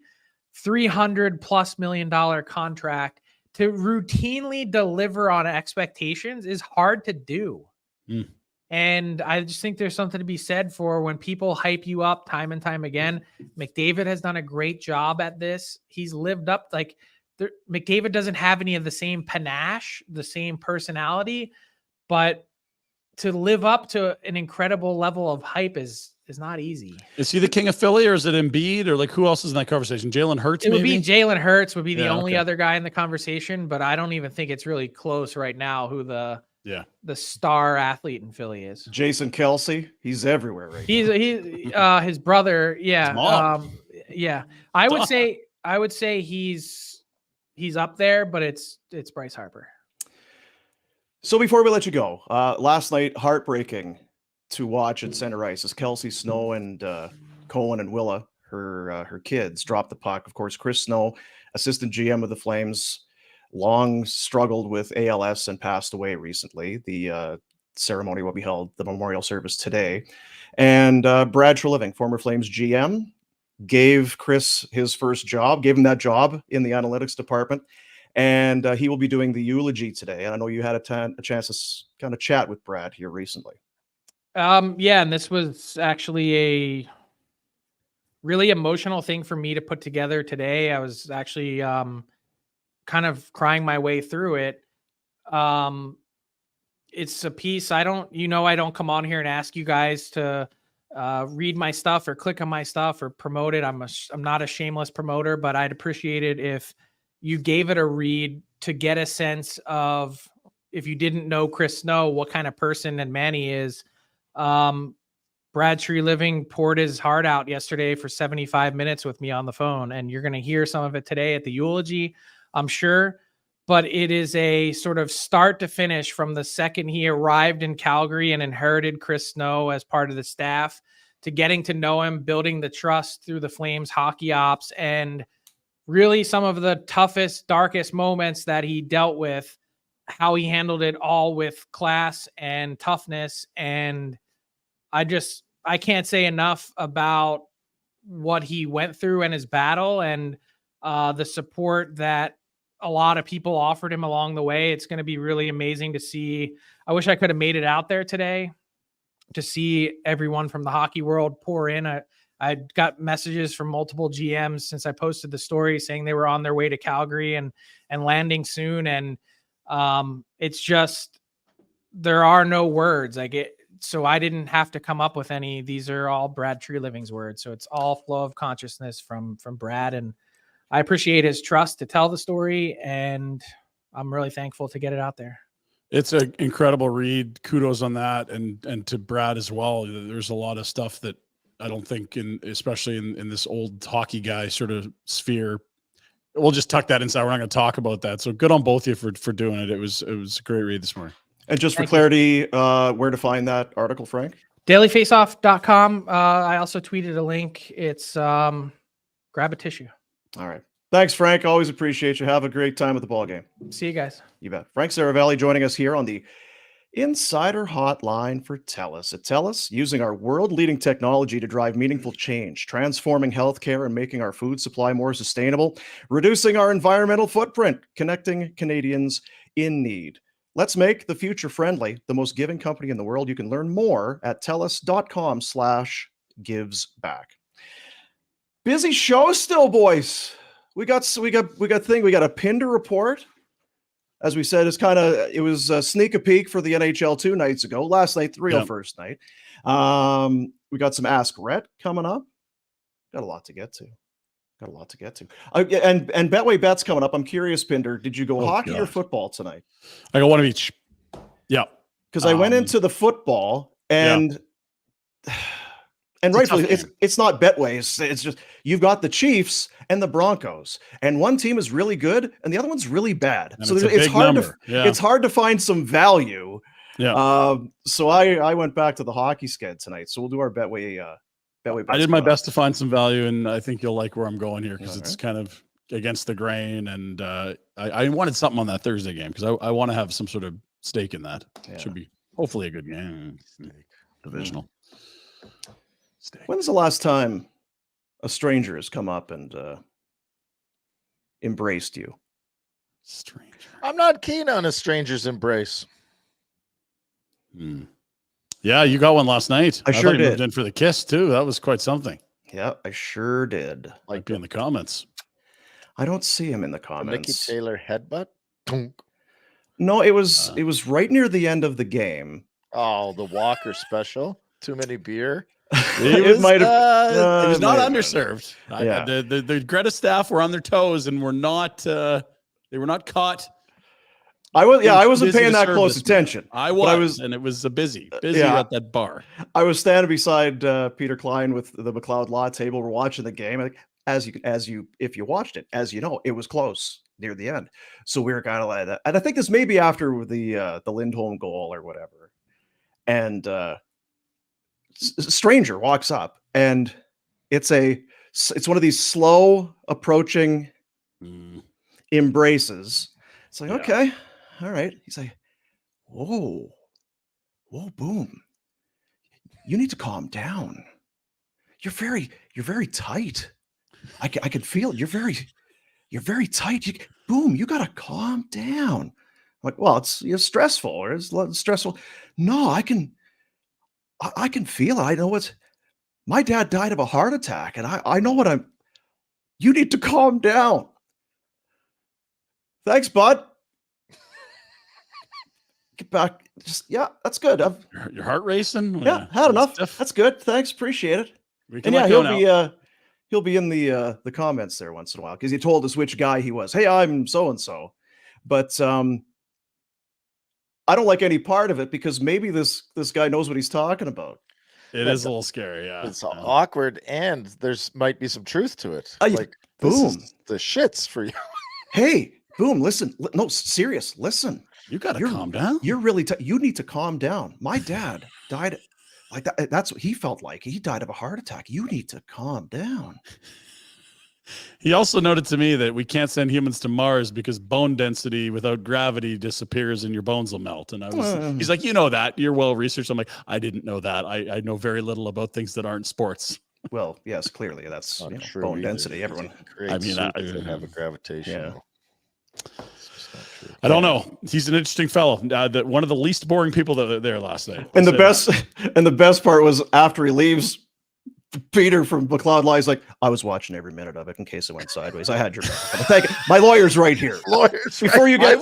$300+ million contract, to routinely deliver on expectations is hard to do. And I just think there's something to be said for when people hype you up time and time again. McDavid has done a great job at this. He's lived up. Like, McDavid doesn't have any of the same panache, the same personality, but to live up to an incredible level of hype is not easy. Is he the king of Philly, or is it Embiid, or like who else is in that conversation? Jalen Hurts? It would be Jalen Hurts would be the only okay. other guy in the conversation, but I don't even think it's really close right now who the star athlete in Philly is. Jason Kelsey, he's everywhere right now. His brother, yeah. His mom. Yeah. I would say he's up there, but it's Bryce Harper. So before we let you go, last night, heartbreaking to watch at center ice as Kelsey Snow and Cohen and Willa, her kids, dropped the puck. Of course, Chris Snow, assistant GM of the Flames, long struggled with ALS and passed away recently. The ceremony will be held, the memorial service today. And Brad Treliving, former Flames GM, gave Chris his first job, gave him that job in the analytics department. And he will be doing the eulogy today. And I know you had a chance to kind of chat with Brad here recently. Yeah, and this was actually a really emotional thing for me to put together today. I was actually kind of crying my way through it. It's a piece I don't come on here and ask you guys to read my stuff or click on my stuff or promote it. I'm not a shameless promoter, but I'd appreciate it if you gave it a read to get a sense of, if you didn't know Chris Snow, what kind of person and man he is. Brad Treliving poured his heart out yesterday for 75 minutes with me on the phone, and you're going to hear some of it today at the eulogy, I'm sure. But it is a sort of start to finish from the second he arrived in Calgary and inherited Chris Snow as part of the staff, to getting to know him, building the trust through the Flames hockey ops, and really some of the toughest, darkest moments that he dealt with, how he handled it all with class and toughness. And I can't say enough about what he went through and his battle, and the support that a lot of people offered him along the way. It's going to be really amazing to see. I wish I could have made it out there today to see everyone from the hockey world pour in. I got messages from multiple GMs since I posted the story saying they were on their way to Calgary and landing soon. And it's just, there are no words. So I didn't have to come up with any. These are all Brad Treliving's words. So it's all flow of consciousness from Brad. And I appreciate his trust to tell the story. And I'm really thankful to get it out there. It's an incredible read. Kudos on that. And to Brad as well. There's a lot of stuff that I don't think, especially in this old hockey guy sort of sphere, we'll just tuck that inside. We're not going to talk about that. So good on both of you for doing it. It was a great read this morning. And just for clarity, where to find that article, Frank? dailyfaceoff.com. I also tweeted a link. It's grab a tissue. All right. Thanks, Frank. Always appreciate you. Have a great time at the ball game. See you guys. You bet. Frank Seravalli joining us here on the Insider Hotline for TELUS. At TELUS, using our world-leading technology to drive meaningful change, transforming healthcare and making our food supply more sustainable, reducing our environmental footprint, connecting Canadians in need. Let's make the future friendly, the most giving company in the world. You can learn more at TELUS.com/givesback. Busy show still, boys. We got a Pinder Report. As we said, it was a sneak a peek for the NHL 2 nights ago. Last night, the real first night. We got some Ask Rhett coming up. Got a lot to get to. And Betway bets coming up. I'm curious, Pinder, did you go hockey or football tonight? I got one of each. Yeah. Because I went into the football and rightfully, it's not Betway. It's just you've got the Chiefs and the Broncos, and one team is really good and the other one's really bad. And so it's hard it's hard to find some value. Yeah. So I went back to the hockey sked tonight. So we'll do our Betway. I did my best to find some value, and I think you'll like where I'm going here because it's kind of against the grain, and I wanted something on that Thursday game because I want to have some sort of stake in that. Yeah. Should be hopefully a good game. Divisional. When's the last time a stranger has come up and embraced you? Stranger. I'm not keen on a stranger's embrace. Yeah, you got one last night. I sure did. Moved in for the kiss too. That was quite something. Yeah, I sure did. Might be in the comments. I don't see him in the comments. Mickey Taylor headbutt. No, it was right near the end of the game. Oh, the Walker special. Too many beer. It was not underserved. Yeah. The Greta staff were on their toes and were not. They were not caught. I wasn't paying that close attention. I was, and it was busy at that bar. I was standing beside Peter Klein with the McLeod Law table. We're watching the game. If you watched it, as you know, it was close near the end. So we were kind of like that. And I think this may be after the Lindholm goal or whatever. And stranger walks up, and it's one of these slow approaching embraces. It's like, okay, all right. He's like, whoa, boom. You need to calm down. You're very tight. I can feel it. You're very tight. Boom, you gotta calm down. I'm like, well, it's stressful, or it's stressful. No, I can feel it. I know my dad died of a heart attack, and I know you need to calm down. Thanks, bud. Get back. That's good. Your heart racing? Yeah, had enough. That's good. Thanks. Appreciate it. And he'll be in the comments there once in a while because he told us which guy he was. Hey, I'm so-and-so. But I don't like any part of it because maybe this guy knows what he's talking about. It is a little scary, yeah. It's awkward, and there's might be some truth to it. Boom, the shits for you. Hey, boom, listen. No, serious. Listen, you got to calm down. You're really. You need to calm down. My dad died like that. That's what he felt like. He died of a heart attack. You need to calm down. He also noted to me that we can't send humans to Mars because bone density without gravity disappears and your bones will melt. And he's like, you know that. You're well researched. I'm like, I didn't know that. I know very little about things that aren't sports. Well, yes, clearly that's bone density. Everyone. Have a gravitation. Yeah. I don't know. He's an interesting fellow. One of the least boring people that were there last night. And the best part was after he leaves, Peter from McLeod Lies like, I was watching every minute of it in case it went sideways. I had your back. Thank you. My lawyer's right here. Before you get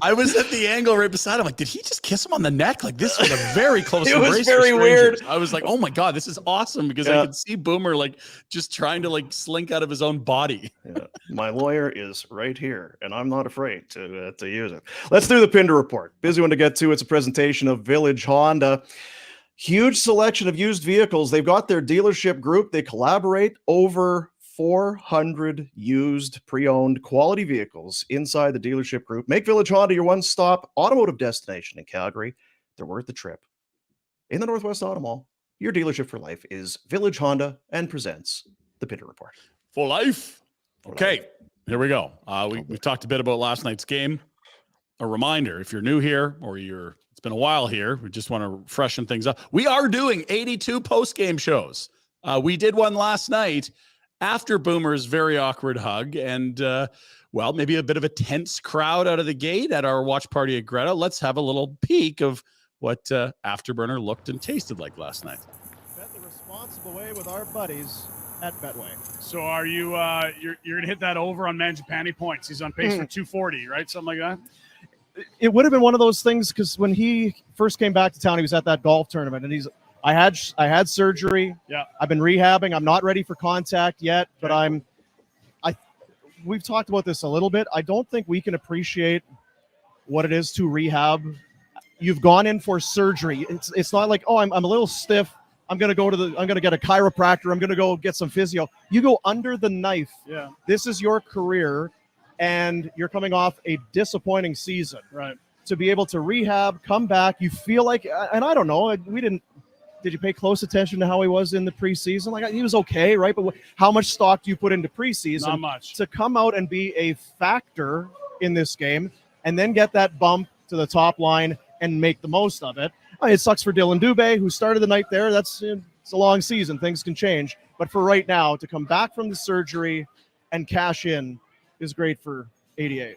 I was at the angle right beside him. Like, did he just kiss him on the neck? Like, this was a very close it embrace. Was very weird. I was like, oh my God, this is awesome because I could see Boomer like just trying to like slink out of his own body. Yeah. My lawyer is right here, and I'm not afraid to use it. Let's do the Pinder Report. Busy one to get to. It's a presentation of Village Honda. Huge selection of used vehicles. They've got their dealership group. They collaborate over 400 used pre-owned quality vehicles inside the dealership group. Make Village Honda your one-stop automotive destination in Calgary. They're worth the trip. in the Northwest Auto Mall, your dealership for life is Village Honda and presents the Pinder Report. For life. Okay, here we go. We've talked a bit about last night's game. A reminder, if you're new here or it's been a while here, we just want to freshen things up. We are doing 82 post-game shows. We did one last night after Boomer's very awkward hug and, maybe a bit of a tense crowd out of the gate at our watch party at Greta. Let's have a little peek of what Afterburner looked and tasted like last night. Bet the responsible way with our buddies at Betway. So are you you're gonna hit that over on Mangiapane points? He's on pace for 240, right? Something like that. It would have been one of those things because when he first came back to town, he was at that golf tournament, and I had surgery. Yeah, I've been rehabbing. I'm not ready for contact yet, but we've talked about this a little bit. I don't think we can appreciate what it is to rehab. You've gone in for surgery. It's not like, oh, I'm a little stiff. I'm gonna get a chiropractor. I'm gonna go get some physio. You go under the knife. Yeah. This is your career, and you're coming off a disappointing season. Right. To be able to rehab, come back, you feel like, and I don't know, did you pay close attention to how he was in the preseason? Like, he was okay, right? But how much stock do you put into preseason? Not much. To come out and be a factor in this game and then get that bump to the top line and make the most of it. I mean, it sucks for Dylan Dubé, who started the night there. It's a long season. Things can change. But for right now, to come back from the surgery and cash in is great for 88.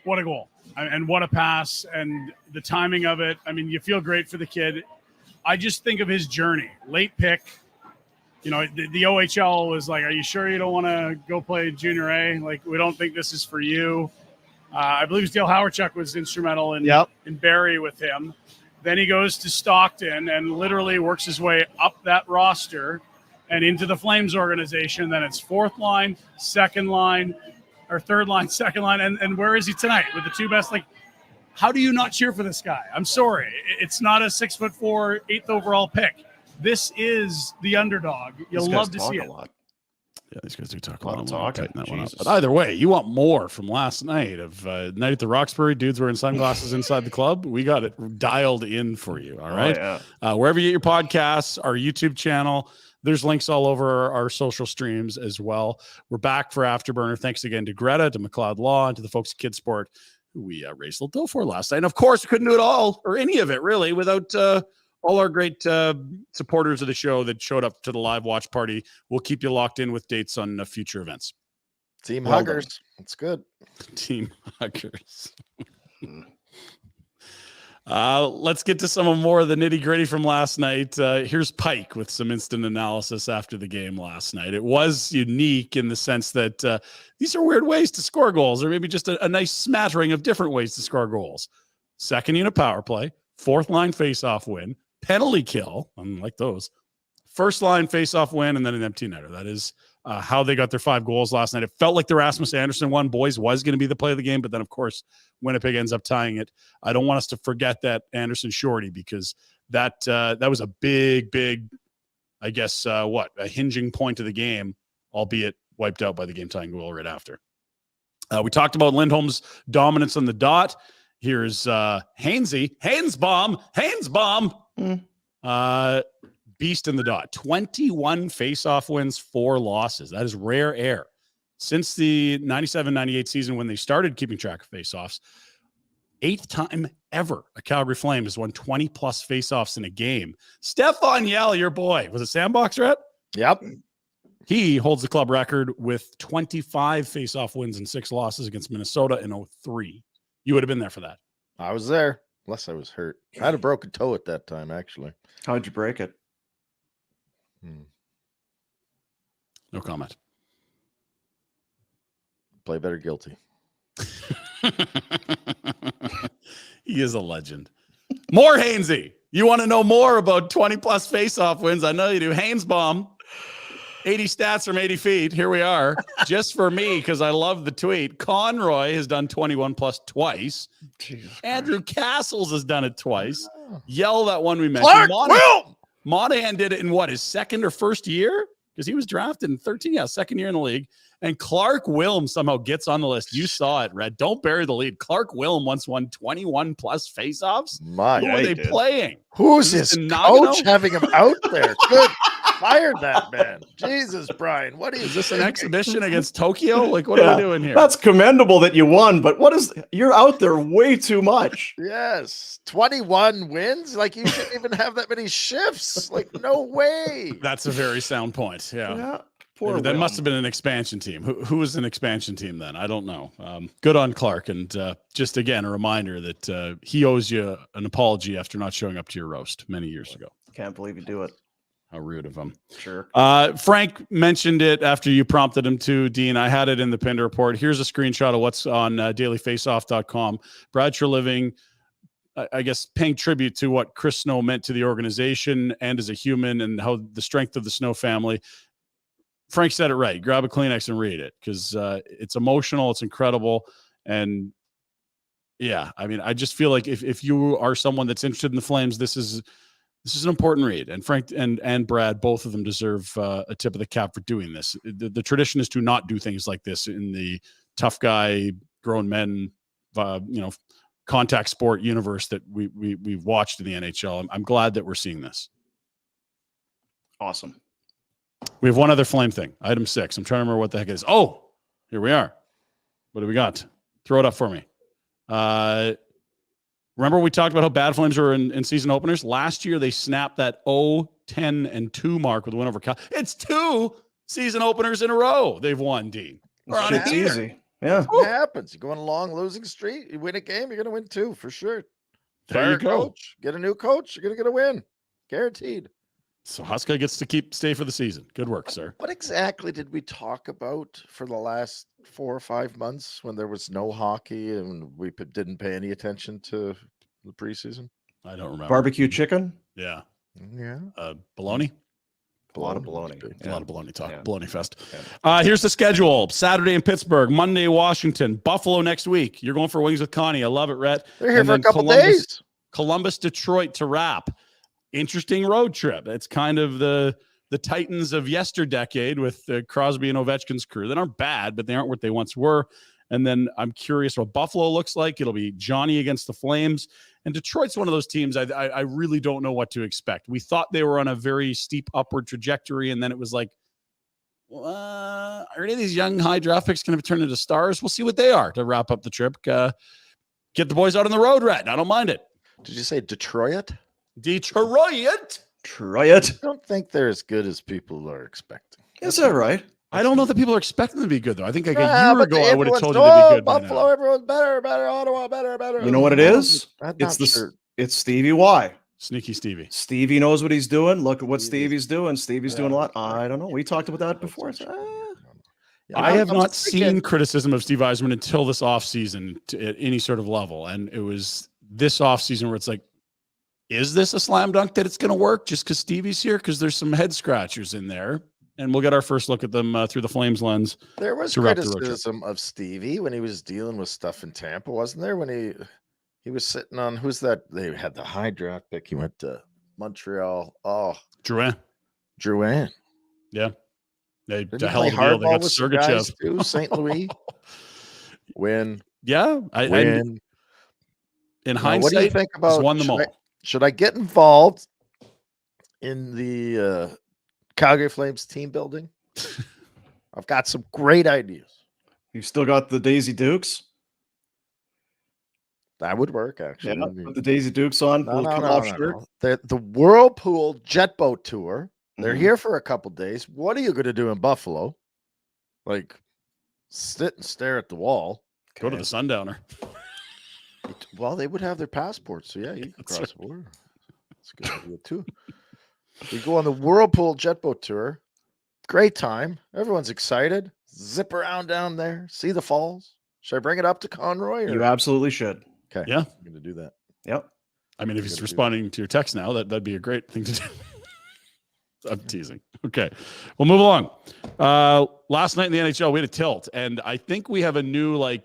What a goal. And what a pass and the timing of it. I mean, you feel great for the kid. I just think of his journey. Late pick. You know, the OHL was like, are you sure you don't want to go play junior A? Like, we don't think this is for you. I believe Dale Howardchuk was instrumental in Barrie with him. Then he goes to Stockton and literally works his way up that roster and into the Flames organization. Then it's fourth line, second line, or third line, second line. And where is he tonight with the two best? Like, how do you not cheer for this guy? I'm sorry. It's not a 6'4", 8th overall pick. This is the underdog. You'll love to see it. Yeah, these guys do talk A lot of talking. But either way, you want more from last night of Night at the Roxbury. Dudes wearing sunglasses inside the club. We got it dialed in for you. All right. Oh, yeah. Wherever you get your podcasts, our YouTube channel, there's links all over our social streams as well. We're back for Afterburner. Thanks again to Greta, to McLeod Law, and to the folks at Kids Sport who we raised a little dough for last night. And of course, we couldn't do it all or any of it really without all our great supporters of the show that showed up to the live watch party. We'll keep you locked in with dates on future events. Team Huggers. That's good. Team Huggers. Let's get to some more of the nitty gritty from last night. Here's Pike with some instant analysis after the game last night. It was unique in the sense that these are weird ways to score goals, or maybe just a nice smattering of different ways to score goals. Second unit power play, fourth line faceoff win, penalty kill, unlike those, first line faceoff win, and then an empty netter. That is how they got their 5 goals last night. It felt like the Rasmus Andersson one, boys, was going to be the play of the game, but then, of course, Winnipeg ends up tying it. I don't want us to forget that Andersson shorty because that was a big, I guess, a hinging point of the game, albeit wiped out by the game-tying goal right after. We talked about Lindholm's dominance on the dot. Here's Hainsey. Hainsbaum. Beast in the dot. 21 face-off wins, 4 losses. That is rare air. Since the 97-98 season when they started keeping track of face-offs, 8th time ever a Calgary Flame has won 20-plus face-offs in a game. Stefan Yell, your boy. Was it Sandbox, Rhett? Yep. He holds the club record with 25 face-off wins and 6 losses against Minnesota in 2003. You would have been there for that. I was there, unless I was hurt. I had a broken toe at that time, actually. How'd you break it? No comment. Play better guilty. He is a legend. More Hainsey. You want to know more about 20-plus face-off wins? I know you do. Hainsbaum, 80 stats from 80 feet. Here we are. Just for me, because I love the tweet. Conroy has done 21-plus twice. Jesus Andrew Castles has done it twice. Yell, that one we mentioned. Clark, Monahan did it in what, his second or first year? because he was drafted in 13. Yeah, second year in the league. And Clark Wilm somehow gets on the list. You saw it, Rhett. Don't bury the lead. Clark Wilm once won 21 plus faceoffs. My, Who are they playing? Who's Is his this Nagano? coach having him out there? Good. Fired that man. Jesus, Brian. What Is this an exhibition against Tokyo? Like, what Yeah, are we doing here? That's commendable that you won, but you're out there way too much. Yes. 21 wins? Like, you shouldn't even have that many shifts. Like, no way. That's a very sound point. Yeah. Poor That Will. must have been an expansion team. Who was an expansion team then? I don't know. Good on Clark. And just again, a reminder that he owes you an apology after not showing up to your roast many years ago. Can't believe you do it. How rude of him. Sure. Frank mentioned it after you prompted him to, Dean. I had it in the Pinder Report. Here's a screenshot of what's on dailyfaceoff.com. Brad Treliving, I guess, paying tribute to what Chris Snow meant to the organization and as a human and how the strength of the Snow family. Frank said it right. Grab a Kleenex and read it because it's emotional. It's incredible. And yeah, I mean, I just feel like if you are someone that's interested in the Flames, this is an important read. And Frank and Brad, both of them deserve a tip of the cap for doing this. The tradition is to not do things like this in the tough guy, grown men, contact sport universe that we've watched in the NHL. I'm glad that we're seeing this. Awesome. We have one other Flame thing. Item 6. I'm trying to remember what the heck it is. Oh, here we are. What do we got? Throw it up for me. Remember we talked about how bad Flames were in season openers? Last year, they snapped that 0-10-2 mark with a win over Cal. It's 2 season openers in a row they've won, Dean. It's easy. Yeah. It happens. You go on a long losing streak, you win a game, you're going to win 2 for sure. There you go. Coach, get a new coach, you're going to get a win. Guaranteed. So Huska gets to stay for the season. Good work, sir. What exactly did we talk about for the last 4 or 5 months when there was no hockey and we didn't pay any attention to the preseason? I don't remember. Barbecue chicken? Yeah. Yeah. Bologna? A lot of baloney. A lot of baloney talk. Yeah. Baloney fest. Yeah. Here's the schedule. Saturday in Pittsburgh. Monday, Washington. Buffalo next week. You're going for Wings with Connie. I love it, Rhett. They're here for a couple days. Columbus, Detroit to wrap. Interesting road trip. It's kind of the Titans of yesterdecade with Crosby and Ovechkin's crew. They aren't bad, but they aren't what they once were. And then I'm curious what Buffalo looks like. It'll be Johnny against the Flames. And Detroit's one of those teams I really don't know what to expect. We thought they were on a very steep upward trajectory, and then it was like, are any of these young high draft picks going to turn into stars? We'll see what they are to wrap up the trip. Get the boys out on the road, Rhett. I don't mind it. Did you say Detroit? Detroit. Try it. I don't think they're as good as people are expecting. Is that right? I don't know that people are expecting them to be good, though. I think like a Yeah, year but ago, I would have everyone's, told you they'd be good. by Buffalo, now. everyone's better, Ottawa, better. You know what it is? I'm It's not sure. It's Stevie Y. Sneaky Stevie. Stevie knows what he's doing. Look at what Stevie's doing. Stevie's Yeah. doing a lot. I don't know. We talked about that before. Yeah, I have I'm not thinking- seen criticism of Steve Yzerman until this offseason at any sort of level. And it was this offseason where it's like, is this a slam dunk that it's going to work just because Stevie's here? Because there's some head scratchers in there. And we'll get our first look at them through the Flames lens. There was to wrap the road trip. criticism of Stevie when he was dealing with stuff in Tampa, wasn't there? When he was sitting on, who's that? They had the high draft pick. He went to Montreal. Oh, Drouin. Yeah. They Didn't the he hell play of a deal. They hardball got with some guys Sergachev. too? St. Louis. Win. Yeah. Win. In Now, hindsight, what do you think he's about? won them all. Should I get involved in the Calgary Flames team building? I've got some great ideas. You still got the Daisy Dukes? That would work, actually. Yeah, put the Daisy Dukes on. No, Little no, cut-off no, no, shirt. no. The Whirlpool Jet Boat Tour. They're Mhm. here for a couple days. What are you going to do in Buffalo? Like, sit and stare at the wall. Go to the Sundowner. Well, they would have their passports, so yeah, you can That's cross the border. That's a good idea too. We go on the Whirlpool Jet Boat Tour. Great time. Everyone's excited. Zip around down there. See the falls. Should I bring it up to Conroy? Or? You absolutely should. Okay. Yeah. I'm going to do that. Yep. I mean, if he's responding to your text now, that'd be a great thing to do. I'm teasing. Okay. We'll move along. Last night in the NHL, we had a tilt, and I think we have a new, I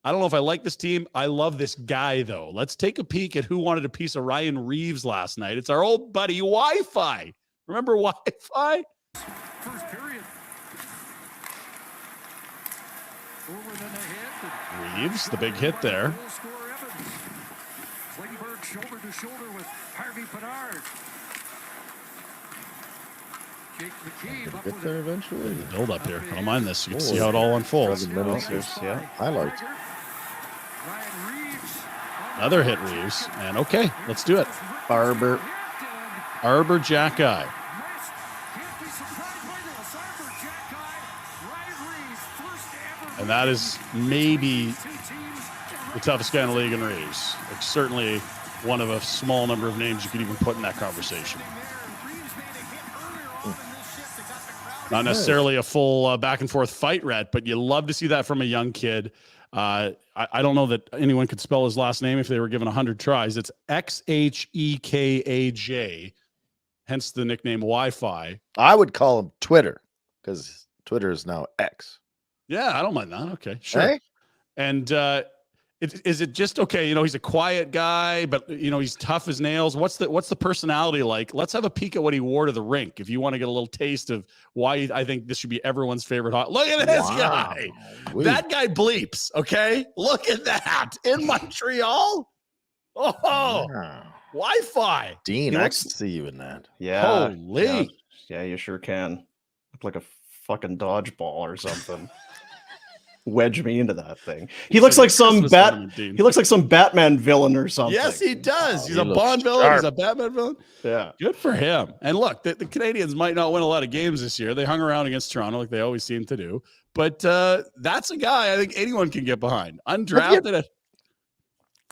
don't know if I like this team. I love this guy, though. Let's take a peek at who wanted a piece of Ryan Reeves last night. It's our old buddy, Wi-Fi. Remember Wi-Fi? first period. Over than a hit. Reeves, the big hit there. Goal scorer Evans. Klingberg shoulder to shoulder with Harvey Bedard. Jake McKee up Get with there it. eventually. Build up here. I don't mind this. You can see how it all unfolds. 7 minutes. Yeah. Highlights. Ryan Reeves. Another hit, Reeves. And okay, let's do it. Arbor. Arbor Jackeye. And that is maybe the toughest guy in the league in Reeves. Like, certainly one of a small number of names you could even put in that conversation. Not necessarily a full back and forth fight, Rhett, but you love to see that from a young kid. I don't know that anyone could spell his last name if they were given 100 tries. It's Xhekaj, hence the nickname Wi-Fi. I would call him Twitter because Twitter is now X. Yeah, I don't mind that. Okay, sure. Hey? And is it just okay? You know, he's a quiet guy, but you know he's tough as nails. What's the personality like? Let's have a peek at what he wore to the rink. If you want to get a little taste of why I think this should be everyone's favorite hot. Look at this guy. That guy bleeps. Okay, look at that in Montreal. Oh, Wow. Wi-Fi. Dean, He I looks- can see you in that. Yeah. Holy. Yeah, you sure can. Look like a fucking dodgeball or something. Wedge me into that thing. He looks like some He looks like some Batman villain or something. Yes, he does. He's he a looks Bond villain. sharp. He's a Batman villain. Yeah. Good for him. And look, the Canadians might not win a lot of games this year. They hung around against Toronto like they always seem to do. But that's a guy I think anyone can get behind. Undrafted.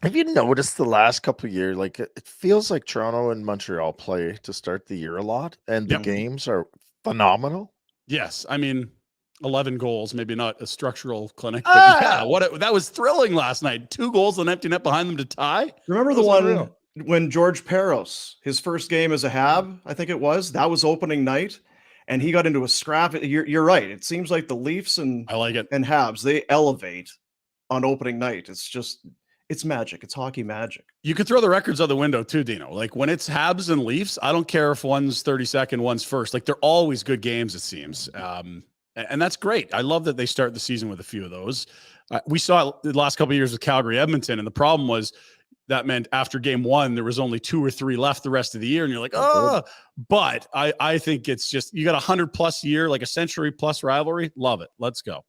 Have you noticed the last couple of years? Like it feels like Toronto and Montreal play to start the year a lot, and the Yep. games are phenomenal. Yes. I mean, 11 goals, maybe not a structural clinic, but Ah! yeah, that was thrilling last night. 2 goals and an empty net behind them to tie. Remember the That was one unreal. when George Peros, his first game as a Hab, I think it was, that was opening night, and he got into a scrap. You're right. It seems like the Leafs and I like it. Habs, they elevate on opening night. It's magic. It's hockey magic. You could throw the records out the window too, Dino. Like when it's Habs and Leafs, I don't care if one's 32nd, one's first. Like they're always good games, it seems. And that's great. I love that they start the season with a few of those. We saw it the last couple of years with Calgary, Edmonton, and the problem was that meant after game 1, there was only 2 or 3 left the rest of the year, and you're like, oh. But I think it's just you got 100+ year, like a century plus rivalry. Love it. Let's go.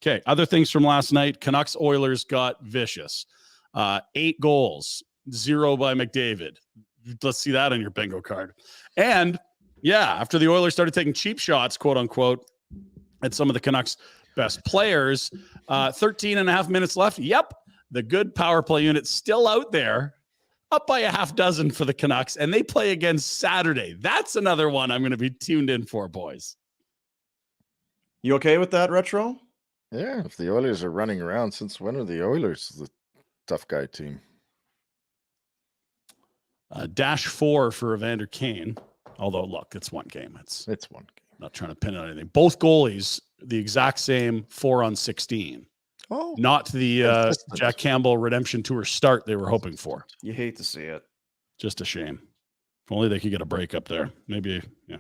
Okay, other things from last night. Canucks Oilers got vicious. 8 goals, 0 by McDavid. Let's see that on your bingo card. And yeah, after the Oilers started taking cheap shots, quote unquote, at some of the Canucks' best players, 13 and a half minutes left. Yep, the good power play unit still out there, up by a half dozen for the Canucks, and they play again Saturday. That's another one I'm going to be tuned in for, boys. You okay with that, Retro? Yeah, if the Oilers are running around, since when are the Oilers the tough guy team? -4 for Evander Kane. Although, look, it's one game. It's one game. Not trying to pin on anything. Both goalies, the exact same 4 on 16. Oh, Not the Jack Campbell Redemption Tour start they were hoping for. You hate to see it. Just a shame. If only they could get a break up there. Maybe, yeah.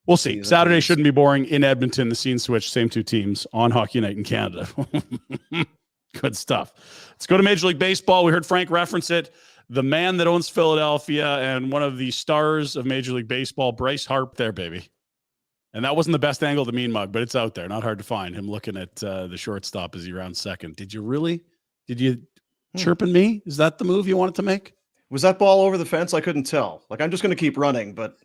We'll see. Season Saturday please. shouldn't be boring in Edmonton. The scene switch, same 2 teams on Hockey Night in Canada. Good stuff. Let's go to Major League Baseball. We heard Frank reference it. The man that owns Philadelphia and one of the stars of Major League Baseball, Bryce Harp there, baby. And that wasn't the best angle of the mean mug, but it's out there. Not hard to find him looking at the shortstop as he rounds second. Did you chirping me? Is that the move you wanted to make? Was that ball over the fence? I couldn't tell. Like, I'm just going to keep running, but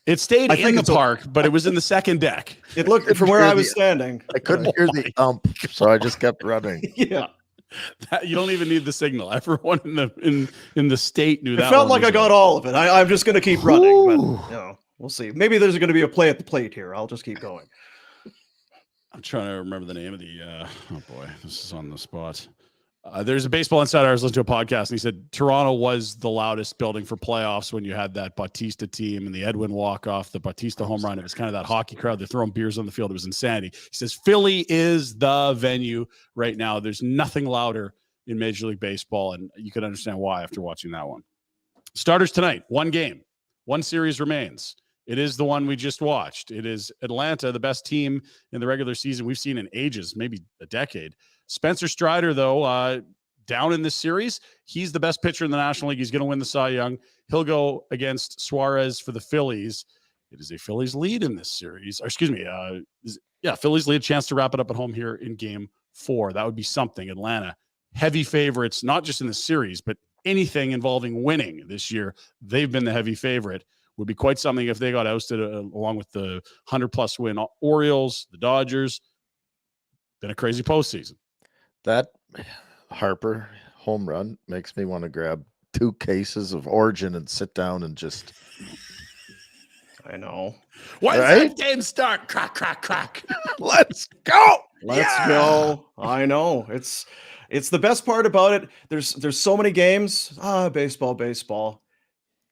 It stayed I in think the it's a- park, but it was in the second deck. it looked from where I was standing. I couldn't hear the ump, so I just kept running. Yeah. You don't even need the signal. Everyone in the state knew It that. felt one like I was got right. all of it. I'm just going to keep running, but Ooh. we'll see. Maybe there's going to be a play at the plate here. I'll just keep going. I'm trying to remember the name of the. Oh boy, this is on the spot. There's a Baseball Insider. I was listening to a podcast, and he said Toronto was the loudest building for playoffs when you had that Bautista team and the Edwin walk-off, the Bautista home run. It was kind of that hockey crowd. They're throwing beers on the field. It was insanity. He says Philly is the venue right now. There's nothing louder in Major League Baseball, and you can understand why after watching that one. Starters tonight, 1 game, 1 series remains. It is the one we just watched. It is Atlanta, the best team in the regular season we've seen in ages, maybe a decade. Spencer Strider, though, down in this series, he's the best pitcher in the National League. He's going to win the Cy Young. He'll go against Suarez for the Phillies. It is a Phillies lead in this series. Or excuse me. Phillies lead, chance to wrap it up at home here in Game 4. That would be something. Atlanta, heavy favorites, not just in the series, but anything involving winning this year. They've been the heavy favorite. Would be quite something if they got ousted along with the 100-plus win Orioles, the Dodgers. Been a crazy postseason. That Harper home run makes me want to grab 2 cases of Origin and sit down and just. I know. Why does that game start? Crack, crack, crack. Let's go. Let's go. I know. It's the best part about it. There's so many games. Baseball.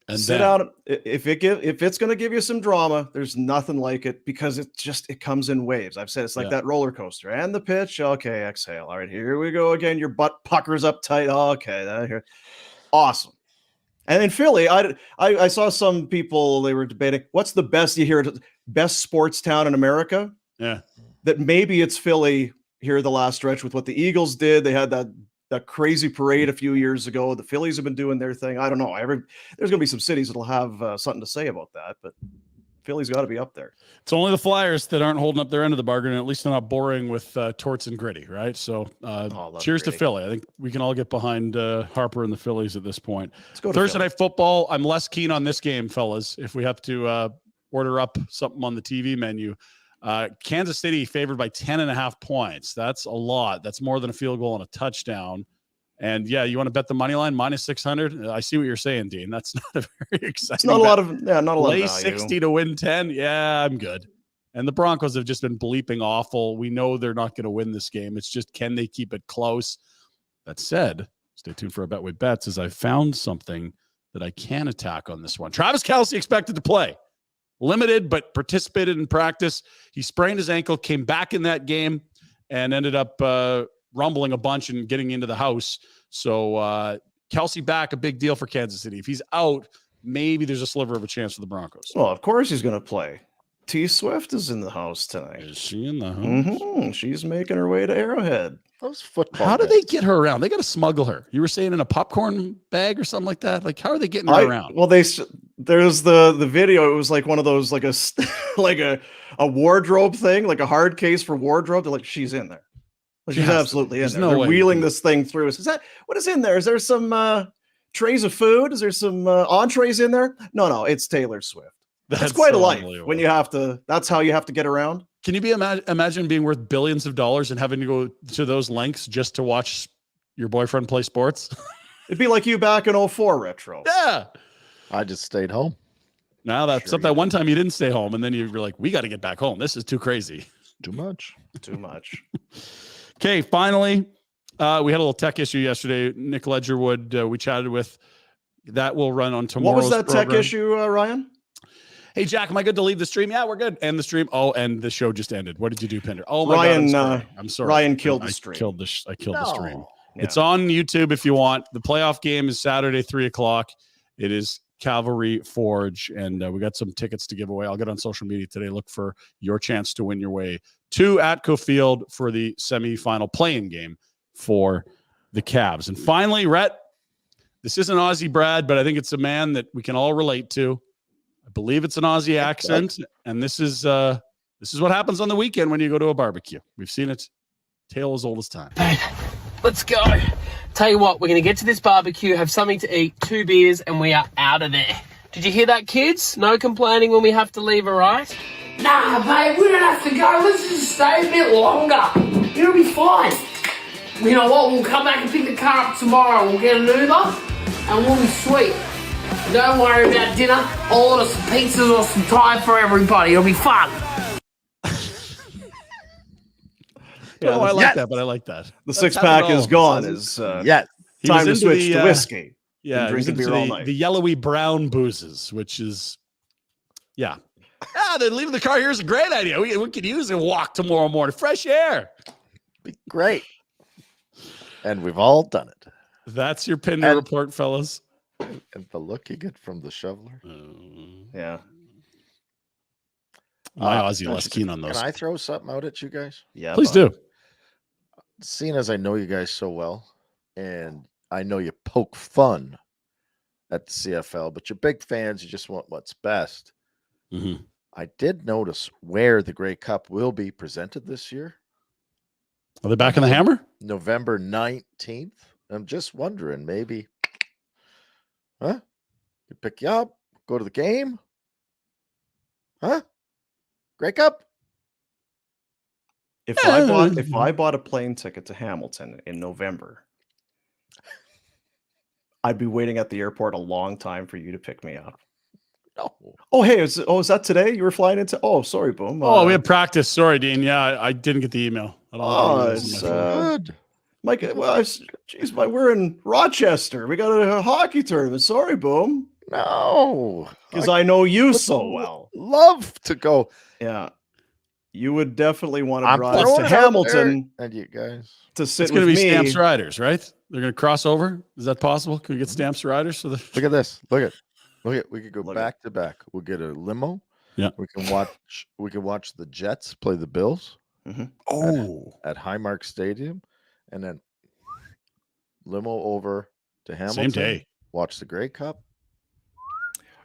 And sit down. If it's going to give you some drama, there's nothing like it because it comes in waves. I've said it's like that roller coaster and the pitch. Okay, exhale. All right, here we go again. Your butt puckers up tight. Okay, awesome. And in Philly, I saw some people, they were debating what's the best best sports town in America. Yeah, that maybe it's Philly here the last stretch with what the Eagles did. They had that crazy parade a few years ago. The Phillies have been doing their thing. I don't know. There's going to be some cities that'll have something to say about that, but Philly's got to be up there. It's only the Flyers that aren't holding up their end of the bargain, and at least they're not boring with torts and gritty, right? So cheers to Philly. I think we can all get behind Harper and the Phillies at this point. Let's go to Thursday Philly. Night Football. I'm less keen on this game, fellas. If we have to order up something on the TV menu. Kansas City favored by 10.5 points. That's a lot. That's more than a field goal and a touchdown. And yeah, you want to bet the money line minus 600? I see what you're saying, Dean. That's not a very exciting. It's not a lot of lay value. 60 to win 10. Yeah, I'm good. And the Broncos have just been bleeping awful. We know they're not going to win this game. It's just, can they keep it close? That said, stay tuned for a Betway Bets as I found something that I can attack on this one. Travis Kelce expected to play. Limited, but participated in practice. He sprained his ankle, came back in that game, and ended up rumbling a bunch and getting into the house. So Kelce back, a big deal for Kansas City. If he's out, maybe there's a sliver of a chance for the Broncos. Well, of course he's going to play. T Swift is in the house tonight. Is she in the house? Mm-hmm. She's making her way to Arrowhead. Those football. How do they get her around? They got to smuggle her. You were saying in a popcorn bag or something like that. Like, how are they getting her around? Well, there's the video. It was like one of those like a wardrobe thing, like a hard case for wardrobe. They're like, she's in there. She's absolutely in there. They're wheeling this thing through. Is that what is in there? Is there some trays of food? Is there some entrees in there? No, it's Taylor Swift. That's quite a life when you have to. That's how you have to get around. Can you imagine being worth billions of dollars and having to go to those lengths just to watch your boyfriend play sports? It'd be like you back in 04 retro. Yeah. I just stayed home. Now that's up that one time you didn't stay home, and then you were like, we got to get back home. This is too crazy. Too much. Okay, finally, we had a little tech issue yesterday. Nick Ledgerwood, we chatted with. That will run on tomorrow's What was that program. tech issue, Ryan? Hey, Jack, am I good to leave the stream? Yeah, we're good. And the stream. Oh, and the show just ended. What did you do, Pinder? Oh, my Ryan, God, I'm sorry. Ryan killed the stream. I killed the stream. Yeah. It's on YouTube if you want. The playoff game is Saturday, 3:00. It is Cavalry Forge, and we got some tickets to give away. I'll get on social media today. Look for your chance to win your way to Atco Field for the semifinal play-in game for the Cavs. And finally, Rhett, this isn't Aussie Brad, but I think it's a man that we can all relate to. I believe it's an Aussie accent, and this is what happens on the weekend when you go to a barbecue. We've seen it, tale as old as time. Let's go. Tell you what, we're going to get to this barbecue, have something to eat, 2 beers, and we are out of there. Did you hear that, kids? No complaining when we have to leave, all right? Nah, babe, we don't have to go. Let's just stay a bit longer. It'll be fine. You know what? We'll come back and pick the car up tomorrow. We'll get an Uber, and we'll be sweet. Don't worry about dinner. I'll order some pizzas or some Thai for everybody. It'll be fun. Yeah, I like that, but I like that. The six-pack is gone. Is yes. Time to switch to whiskey. Yeah, drinking beer all night. The yellowy brown boozes, which is, yeah. Then leaving the car here is a great idea. We could use a walk tomorrow morning. Fresh air. Be great. And we've all done it. That's your Pinder Report, fellas. And the look you get from the shoveler. Yeah. My Aussie less keen on those. Can I throw something out at you guys? Yeah, Please do. Seeing as I know you guys so well, and I know you poke fun at the CFL, but you're big fans. You just want what's best. Mm-hmm. I did notice where the Grey Cup will be presented this year. Are they back in the Hammer? November 19th. I'm just wondering, maybe, could pick you up, go to the game, Grey Cup. If I bought a plane ticket to Hamilton in November, I'd be waiting at the airport a long time for you to pick me up. No. Oh, hey, is that today? You were flying into? Oh, sorry, Boom. We had practice. Sorry, Dean. Yeah, I didn't get the email. I don't have emails it's on my phone. Good. Mike. Well, geez, we're in Rochester. We got a hockey tournament. Sorry, Boom. No. Because I know you so well. Love to go. Yeah. You would definitely want to I'm drive throwing to it out there, Hamilton and you guys. to sit It's with going to be me. Stamps Riders, right? They're going to cross over. Is that possible? Can we get Stamps Riders? So Look at this. Look at. We could go Look back to back. We'll get a limo. Yeah. We can watch the Jets play the Bills. Mm-hmm. Oh, At Highmark Stadium, and then limo over to Hamilton. same day. Watch the Grey Cup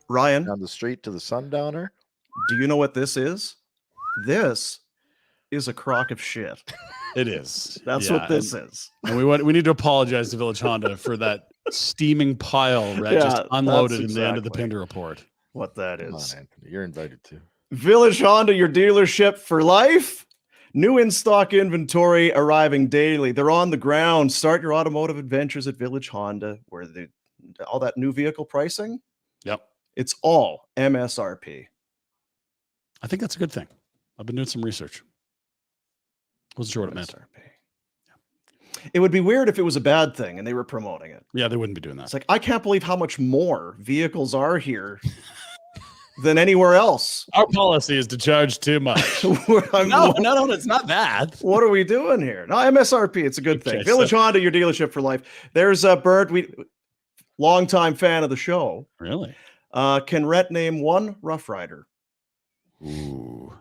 Ryan, down the street to the Sundowner. do you know what this is? This is a crock of shit. It is. That's Yeah, what this is. And we need to apologize to Village Honda for that steaming pile Rhett Yeah, just unloaded that's in the end of the exactly Pinder Report. What that Come on, is. Anthony, you're invited to. Village Honda, your dealership for life. New in-stock inventory arriving daily. They're on the ground. Start your automotive adventures at Village Honda, where all that new vehicle pricing, Yep. it's all MSRP. I think that's a good thing. I've been doing some research. Wasn't sure what it meant. MSRP. It would be weird if it was a bad thing and they were promoting it. Yeah, they wouldn't be doing that. It's like, I can't believe how much more vehicles are here than anywhere else. Our policy is to charge too much. No, it's not that. What are we doing here? No, MSRP. It's a good thing. Okay, Village Honda, your dealership for life. There's a Bird, longtime fan of the show. Really? Can Rhett name one Rough Rider? Ooh.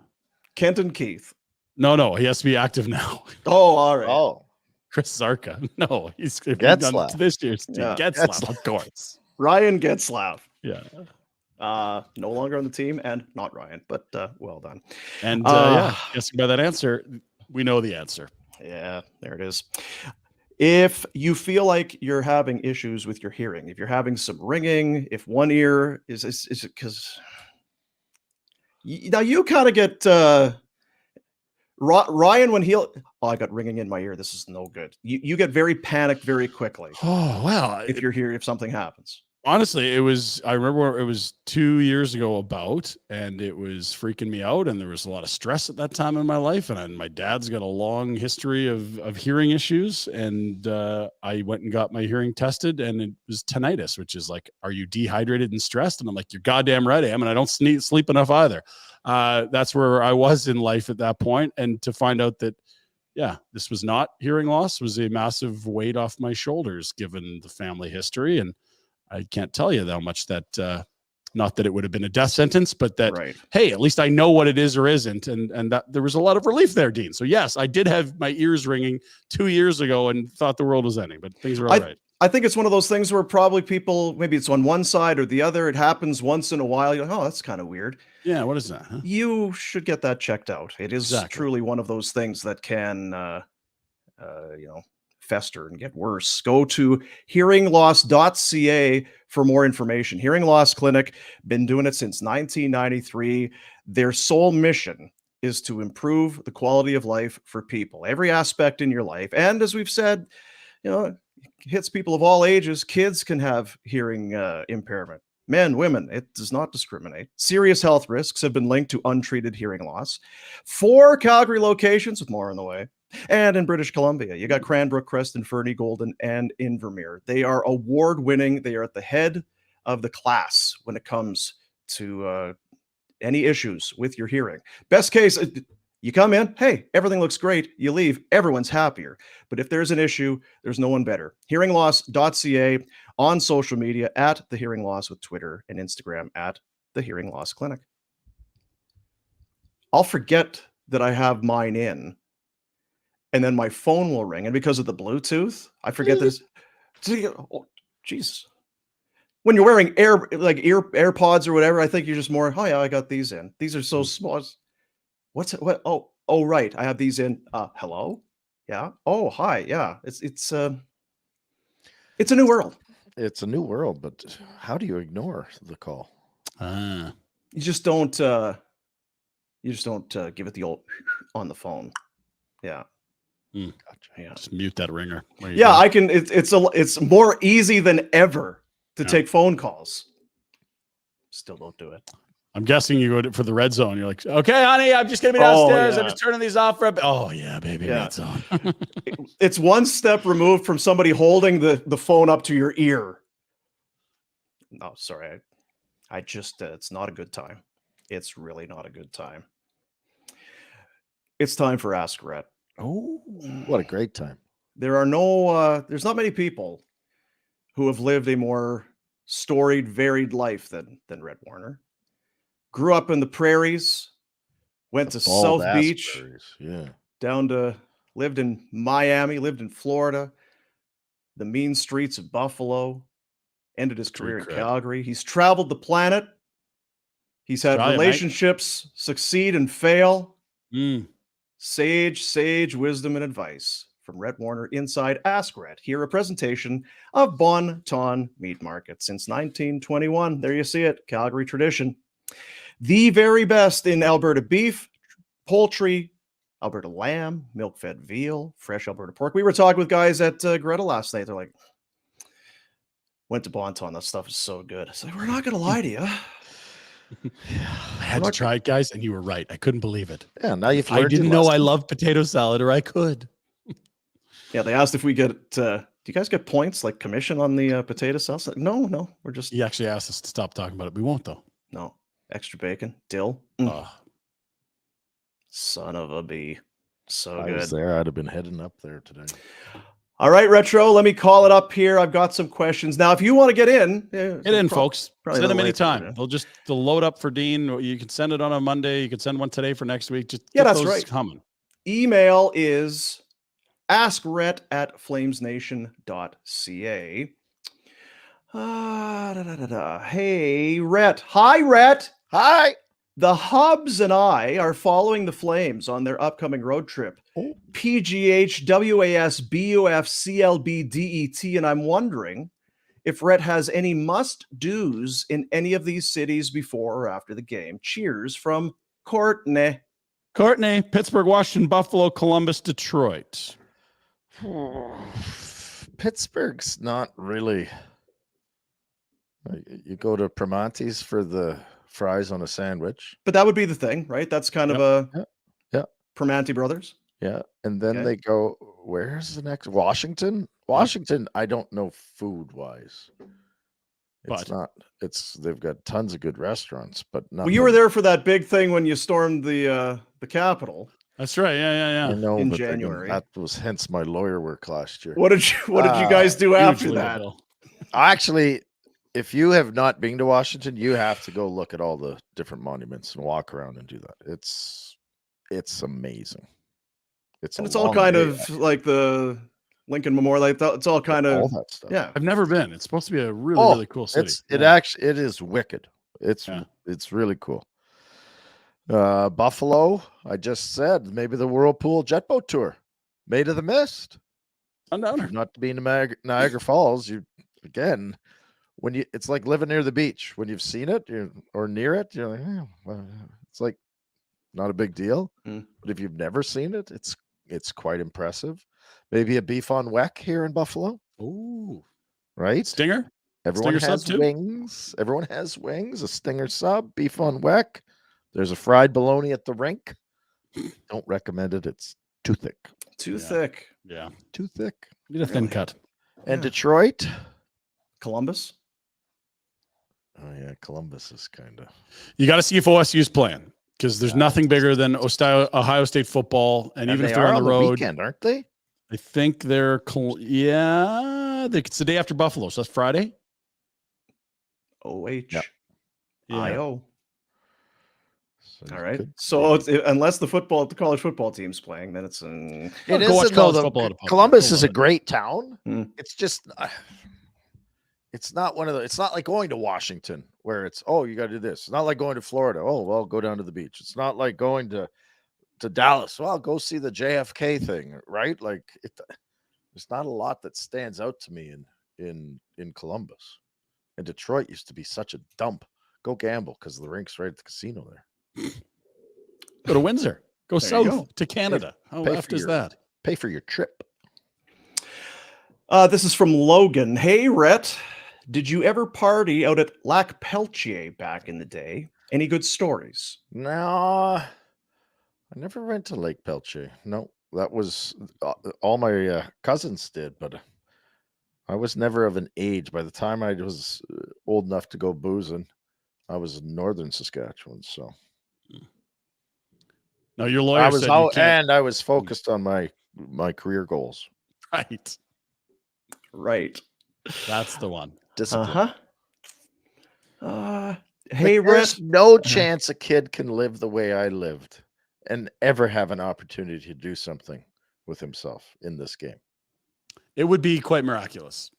Kenton Keith. No, he has to be active now. Oh, all right. Oh, Chris Zarka. No, he's Getzlaf. to this year's team. Yeah. Getzlaf, of course. Ryan Getzlaf. Yeah. No longer on the team, and not Ryan, but well done. And yeah, guessing by that answer, we know the answer. Yeah, there it is. If you feel like you're having issues with your hearing, if you're having some ringing, if one ear is it because now you kind of get Ryan when I got ringing in my ear. This is no good. You get very panicked very quickly. Oh, well, if something happens. Honestly, I remember it was 2 years ago and it was freaking me out. And there was a lot of stress at that time in my life. And my dad's got a long history of hearing issues. And I went and got my hearing tested, and it was tinnitus, which is like, are you dehydrated and stressed? And I'm like, you're goddamn right I am. And I don't sleep enough either. That's where I was in life at that point. And to find out that, yeah, this was not hearing loss was a massive weight off my shoulders, given the family history. And I can't tell you how much that, not that it would have been a death sentence, but that, right. Hey, at least I know what it is or isn't. And that there was a lot of relief there, Dean. So yes, I did have my ears ringing 2 years ago and thought the world was ending, but things are all right. I think it's one of those things where probably people, maybe it's on one side or the other. It happens once in a while. You're like, oh, that's kind of weird. Yeah. What is that? Huh? You should get that checked out. It is truly one of those things that can, fester and get worse. Go to hearingloss.ca for more information. Hearing Loss Clinic, been doing it since 1993. Their sole mission is to improve the quality of life for people, every aspect in your life. And as we've said, it hits people of all ages. Kids can have hearing impairment. Men, women, it does not discriminate. Serious health risks have been linked to untreated hearing loss. 4 Calgary locations with more on the way. And in British Columbia, you got Cranbrook, Creston, Fernie, Golden, and Invermere. They are award-winning. They are at the head of the class when it comes to any issues with your hearing. Best case, you come in, hey, everything looks great. You leave, everyone's happier. But if there's an issue, there's no one better. Hearingloss.ca, on social media at The Hearing Loss with Twitter and Instagram at The Hearing Loss Clinic. I'll forget that I have mine in, and then my phone will ring. And because of the Bluetooth, I forget this. Oh, jeez. When you're wearing AirPods or whatever, I think you're just more, oh yeah, I got these in. These are so small. What's it? What? Oh, right. I have these in. Hello? Yeah. Oh, hi. Yeah. It's a new world. It's a new world, but how do you ignore the call? You just don't give it the old on the phone. Yeah. Gotcha. Yeah. Just mute that ringer. Yeah, I can. It's more easy than ever to take phone calls. Still don't do it. I'm guessing you go for the red zone. You're like, okay, honey, I'm just gonna be downstairs. Yeah. I'm just turning these off for a bit. Oh yeah, baby, red zone. It's one step removed from somebody holding the phone up to your ear. No, sorry. I just it's not a good time. It's really not a good time. It's time for Ask Rhett. Oh, what a great time. There's not many people who have lived a more storied, varied life than Rhett Warner. Grew up in the prairies, went to South Beach, lived in Miami, lived in Florida, the mean streets of Buffalo, ended his career in Calgary. He's traveled the planet. He's had relationships succeed and fail. Sage wisdom and advice from Rhett Warner inside Ask Rhett. Here, a presentation of Bon Ton Meat Market since 1921. There you see it, Calgary tradition. The very best in Alberta beef, poultry, Alberta lamb, milk-fed veal, fresh Alberta pork. We were talking with guys at Greta last night. They're like, went to Bon Ton. That stuff is so good. I said, we're not going to lie to you. I had to try it, guys, and you were right. I couldn't believe it. Yeah, now you've I didn't know I loved potato salad, or I could. Yeah, they asked if we get, do you guys get points, like commission on the potato sauce? No, we're just. He actually asked us to stop talking about it. We won't, though. No. Extra bacon, dill. Son of a bee. So good. I was there. I'd have been heading up there today. All right, Retro, let me call it up here. I've got some questions. Now, if you want to get in. Get in, folks. Send them anytime. They'll load up for Dean. You can send it on a Monday. You can send one today for next week. Just that's right. Coming. Email is askrhett@flamesnation.ca. Hey, Rhett. Hi, Rhett. Hi. The Hubs and I are following the Flames on their upcoming road trip. PGH, WAS, BUF, CLB, DET, and I'm wondering if Rhett has any must-dos in any of these cities before or after the game. Cheers from Courtney. Courtney, Pittsburgh, Washington, Buffalo, Columbus, Detroit. Pittsburgh's not really. You go to Primanti's for the fries on a sandwich. But that would be the thing, right? That's kind of a Primanti Brothers. Yeah. And then they go, where's the next? Washington? Washington, I don't know food-wise. They've got tons of good restaurants, but not. Well, you were there for that big thing when you stormed the Capitol. That's right. Yeah. I know, in January. That was hence my lawyer work last year. What did you guys do after that? Actually, if you have not been to Washington, you have to go look at all the different monuments and walk around and do that. It's amazing. It's all kind of like the Lincoln Memorial. It's all kind of all that stuff. Yeah. I've never been. It's supposed to be a really cool city. It is wicked. It's really cool. Buffalo, I just said maybe the Whirlpool jet boat tour, Maid of the Mist. Not to be in Niagara Falls, it's like living near the beach. When you've seen it or near it, you're like, well, it's like not a big deal. But if you've never seen it, it's quite impressive. Maybe a beef on weck here in Buffalo. Ooh, right? Stinger. Everyone has wings. Everyone has wings. A Stinger sub, beef on weck. There's a fried bologna at the rink. Don't recommend it. It's too thick. Too thick. Yeah. Too thick. Need a thin cut. And Detroit. Columbus. Oh, yeah. Columbus is kind of. You got to see if OSU's playing because there's nothing bigger than Ohio State football. And even if they're on the road. Weekend, aren't they? I think they're. It's the day after Buffalo. So that's Friday. OH. IO. All right. So unless the college football team's playing, then it's it go watch is college football. Columbus is a great town. Mm. It's just it's not one of the. It's not like going to Washington where it's you got to do this. It's not like going to Florida. Oh well, go down to the beach. It's not like going to Dallas. Well, go see the JFK thing, right? Like there's not a lot that stands out to me in Columbus. And Detroit used to be such a dump. Go gamble because the rink's right at the casino there. Go to Windsor. Go There south to Canada. How Pay left for is your- that? Pay for your trip. This is from Logan. Hey, Rhett, did you ever party out at Lac Peltier back in the day? Any good stories? No, I never went to Lake Peltier. No, that was all my cousins did, but I was never of an age. By the time I was old enough to go boozing, I was in northern Saskatchewan. So No, your lawyer I was said you can't. and I was focused on my career goals. Right. Right. That's the one. Discipline. Hey, There's Rhett. no chance a kid can live the way I lived and ever have an opportunity to do something with himself in this game. It would be quite miraculous.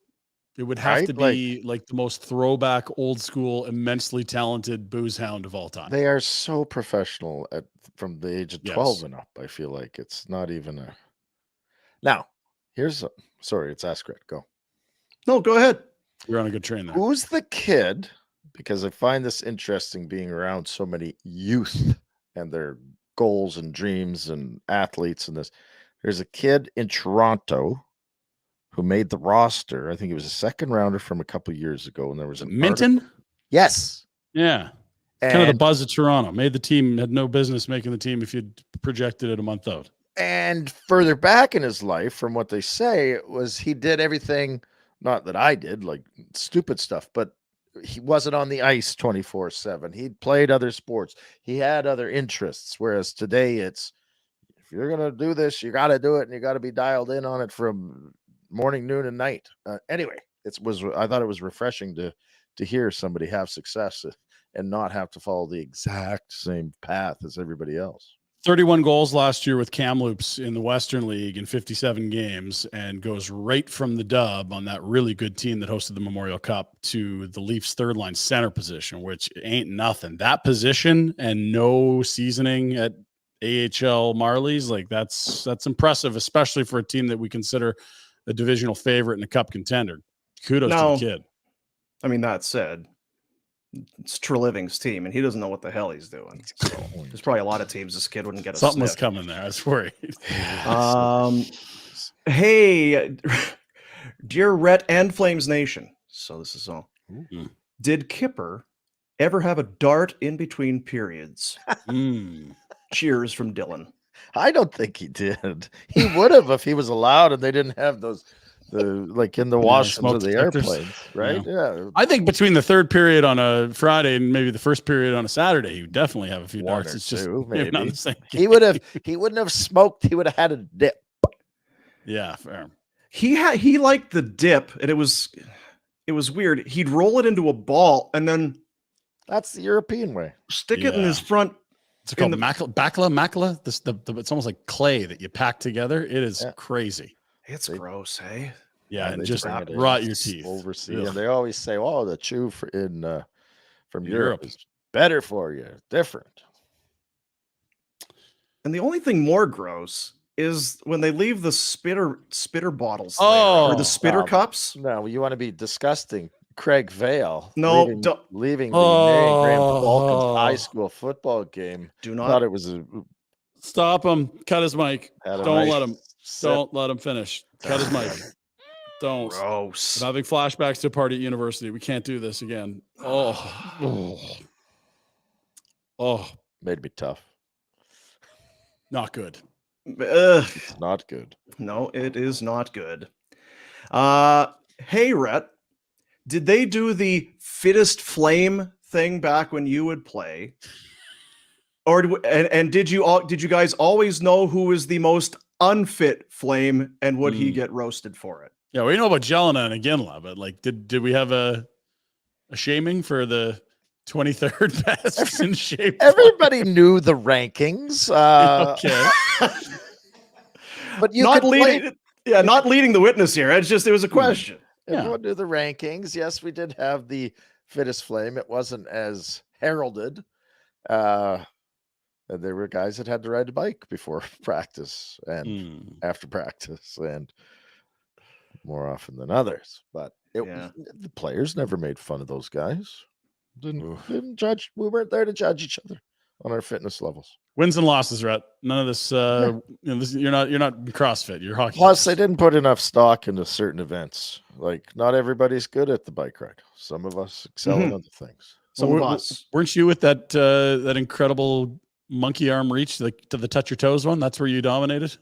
It would have Right? to be like the most throwback, old school, immensely talented booze hound of all time. They are so professional from the age of Yes. 12 and up. I feel like it's not even a. Now, sorry, it's Ask Rhett. Go. No, go ahead. You're on a good train there. Who's the kid? Because I find this interesting being around so many youth and their goals and dreams and athletes and this. There's a kid in Toronto who made the roster. I think he was a second rounder from a couple years ago, and there was an Minton? Yes. Yeah. Kind of the buzz of Toronto. Made the team, had no business making the team if you'd projected it a month out. And further back in his life, from what they say, it was he did everything, not that I did, like stupid stuff, but he wasn't on the ice 24/7. He'd played other sports. He had other interests. Whereas today it's, if you're going to do this, you got to do it, and you got to be dialed in on it from morning, noon, and night. Anyway, I thought it was refreshing to hear somebody have success and not have to follow the exact same path as everybody else. 31 goals last year with Kamloops in the Western League in 57 games, and goes right from the dub on that really good team that hosted the Memorial Cup to the Leafs third line center position, which ain't nothing. That position and no seasoning at AHL Marlies, like that's impressive, especially for a team that we consider a divisional favorite and a cup contender. Kudos to the kid. I mean, that said, it's Treliving's team, and he doesn't know what the hell he's doing. So there's probably a lot of teams this kid wouldn't get a Something was sniff. coming there. I was worried. Hey, dear Rhett and Flames Nation. So this is all. Ooh. Did Kipper ever have a dart in between periods? Cheers from Dylan. I don't think he did. He would have if he was allowed and they didn't have like in the washrooms of the airplanes, right? Yeah. I think between the third period on a Friday and maybe the first period on a Saturday, he would definitely have a few darts. It's just maybe not the same. He wouldn't have smoked. He would have had a dip. Yeah, fair. He liked the dip, and it was weird. He'd roll it into a ball and then that's the European way. Stick it in his front. It's called macula. It's almost like clay that you pack together. It is crazy. It's gross, hey? Yeah, and just bring it in rot your teeth. Overseas, and they always say, "Oh, the chew from Europe is better for you, different." And the only thing more gross is when they leave the spitter bottles there, Oh, or the spitter cups. No, you want to be disgusting. Craig Vale, No, leaving the Mary Graham Balkans high school football game. Do not. Thought it was Stop him. Cut his mic. Don't let him. sip. Don't let him finish. Cut his mic. Don't. Gross. I'm having flashbacks to a party at university. We can't do this again. Oh. Made me tough. Not good. It's not good. No, it is not good. Hey, Rhett, did they do the fittest flame thing back when you would play? Or did you guys always know who was the most unfit flame, and would he get roasted for it? Yeah, we know about Jelena and Iginla, but like, did we have a shaming for the 23rd best in shape. Everybody knew the rankings. Okay. But you not could leading. Yeah, not leading the witness here. It was a question. Everyone knew the rankings. Yes, we did have the fittest flame. It wasn't as heralded. There were guys that had to ride a bike before practice and after practice, and more often than others. But the players never made fun of those guys. Didn't judge. We weren't there to judge each other on our fitness levels. Wins and losses, Rhett. None of this. You're not CrossFit. You're hockey. Plus, they didn't put enough stock into certain events. Like, not everybody's good at the bike ride. Some of us excel in other things. Some of us. Weren't you with that incredible monkey arm reach, to the touch your toes one? That's where you dominated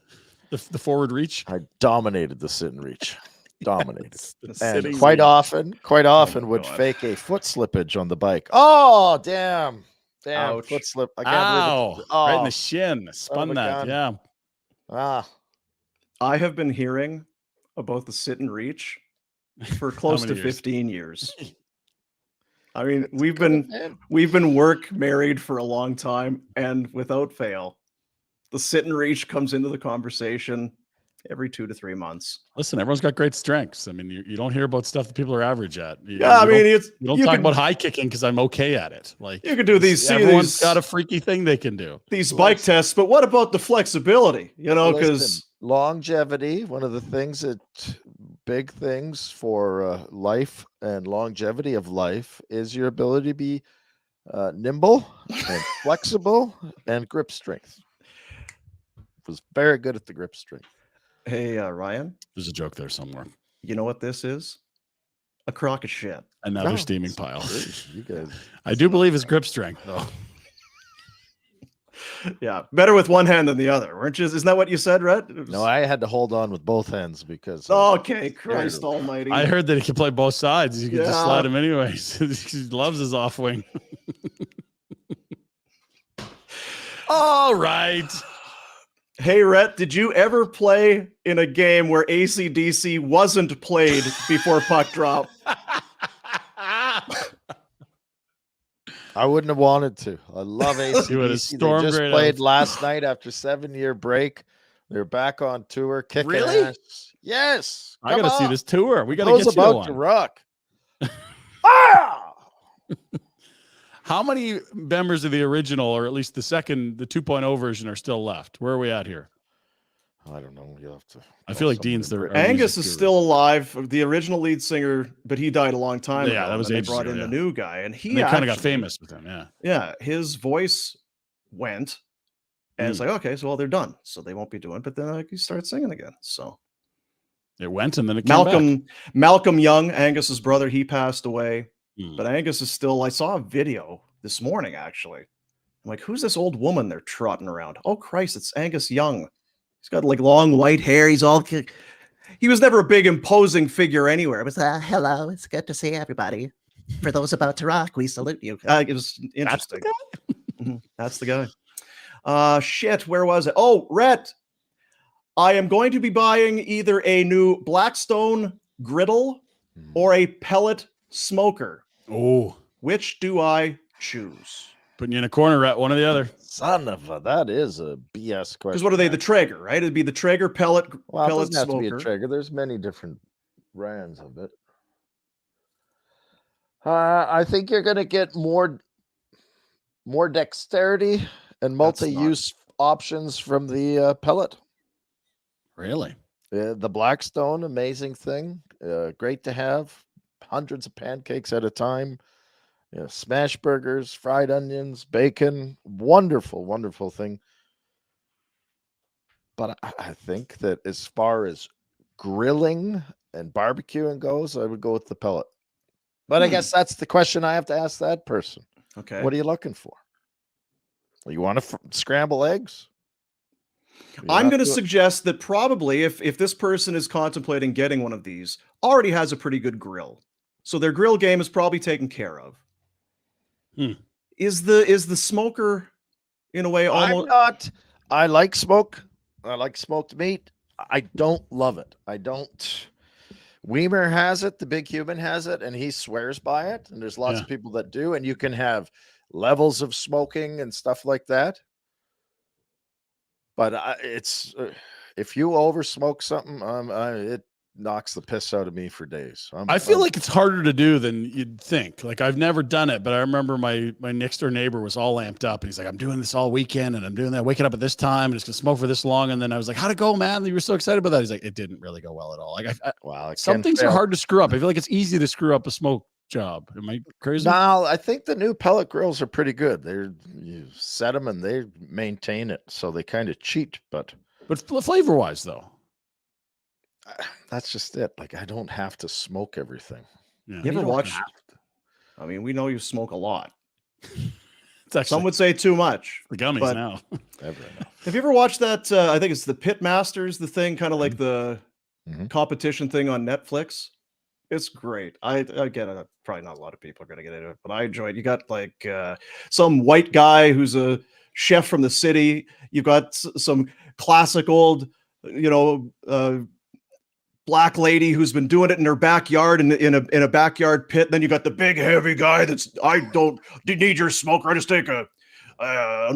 the forward reach. I dominated the sit and reach. Dominated. And quite often would fake a foot slippage on the bike. Oh, damn. Ouch. Foot slip. I can't believe it. Right in the shin. Spun that. God. Yeah. I have been hearing about the sit and reach for close to 15 years. I mean, we've been married for a long time, and without fail, the sit and reach comes into the conversation every 2 to 3 months. Listen, everyone's got great strengths. I mean, you don't hear about stuff that people are average at. You don't talk about high kicking because I'm okay at it. Like, you can do these. Everyone's got a freaky thing they can do. These bike tests, but what about the flexibility? Because longevity, one of the big things for life and longevity of life is your ability to be nimble and flexible and grip strength. Was very good at the grip strength. Hey, Ryan. There's a joke there somewhere. You know what this is? A crock of shit. Another steaming pile. You guys. I do believe his grip strength, though. Yeah, better with one hand than the other, weren't you? Isn't that what you said, Rhett? No, I had to hold on with both hands because. Okay, Christ Almighty! I heard that he can play both sides. You can just slide him anyways. He loves his off wing. All right. Hey, Rhett, did you ever play in a game where AC/DC wasn't played before puck drop? I wouldn't have wanted to. I love AC/DC. They just played last night after 7-year break. They're back on tour, kicking ass. Yes. I got to see this tour. We got to get you about one. to rock. How many members of the original, or at least the 2.0 version, are still left? Where are we at here? I don't know. You'll have to. I feel like Dean's the. Angus is still alive, the original lead singer, but he died a long time ago. Yeah, that was they brought in the new guy, and they kind of got famous with him. Yeah. Yeah, his voice went, and it's like, okay, so they're done, so they won't be doing it. But then he started singing again. So it went, and then it came back. Malcolm Young, Angus's brother, he passed away. But Angus is still. I saw a video this morning, actually. I'm like, who's this old woman they're trotting around? Oh, Christ, it's Angus Young. He's got like long white hair. He was never a big imposing figure anywhere. It was, hello, it's good to see everybody. For those about to rock, we salute you. It was interesting. That's the guy. Shit, where was it? Oh, Rhett. I am going to be buying either a new Blackstone griddle or a pellet smoker. Oh, which do I choose? Putting you in a corner, Rhett, one or the other. Son of a, that is a BS question. Because what are they? The Traeger, right? It'd be the Traeger pellet smoker. It doesn't have to be a Traeger. There's many different brands of it. I think you're going to get more dexterity and multi-use options from the pellet. Really? The Blackstone, amazing thing. Great to have. Hundreds of pancakes at a time. Smash burgers, fried onions, bacon. Wonderful, wonderful thing. But I think that as far as grilling and barbecuing goes, I would go with the pellet. But I guess that's the question I have to ask that person. Okay. What are you looking for? You want to scramble eggs? I'm going to suggest that probably if this person is contemplating getting one of these, already has a pretty good grill. So their grill game is probably taken care of. Is the smoker in a way almost? I like smoke. I like smoked meat. I don't love it. I don't. Weimer has it, the big human has it, and he swears by it. And there's lots Yeah. of people that do, and you can have levels of smoking and stuff like that. But it's if you over smoke something, it knocks the piss out of me for days. I feel like it's harder to do than you'd think. Like I've never done it, but I remember my next door neighbor was all amped up and he's like, I'm doing this all weekend and I'm doing that, waking up at this time and it's gonna smoke for this long. And then I was like, how'd it go, man? You were so excited about that. He's like, it didn't really go well at all. Like wow, some things are hard to screw up. I feel like it's easy to screw up a smoke job. Am I crazy? No, I think the new pellet grills are pretty good. You set them and they maintain it, so they kind of cheat, but flavor wise though. That's just it. Like I don't have to smoke everything. Yeah. You ever watch? I mean, we know you smoke a lot. It's actually, some would say too much. The gummies now. Have you ever watched that? I think it's the Pit Masters, the thing, kind of like the competition thing on Netflix. It's great. I get it. Probably not a lot of people are going to get into it, but I enjoy it. You got like some white guy who's a chef from the city. You've got some classic old, black lady who's been doing it in her backyard in a backyard pit. Then you got the big heavy guy I don't need your smoker. I just take an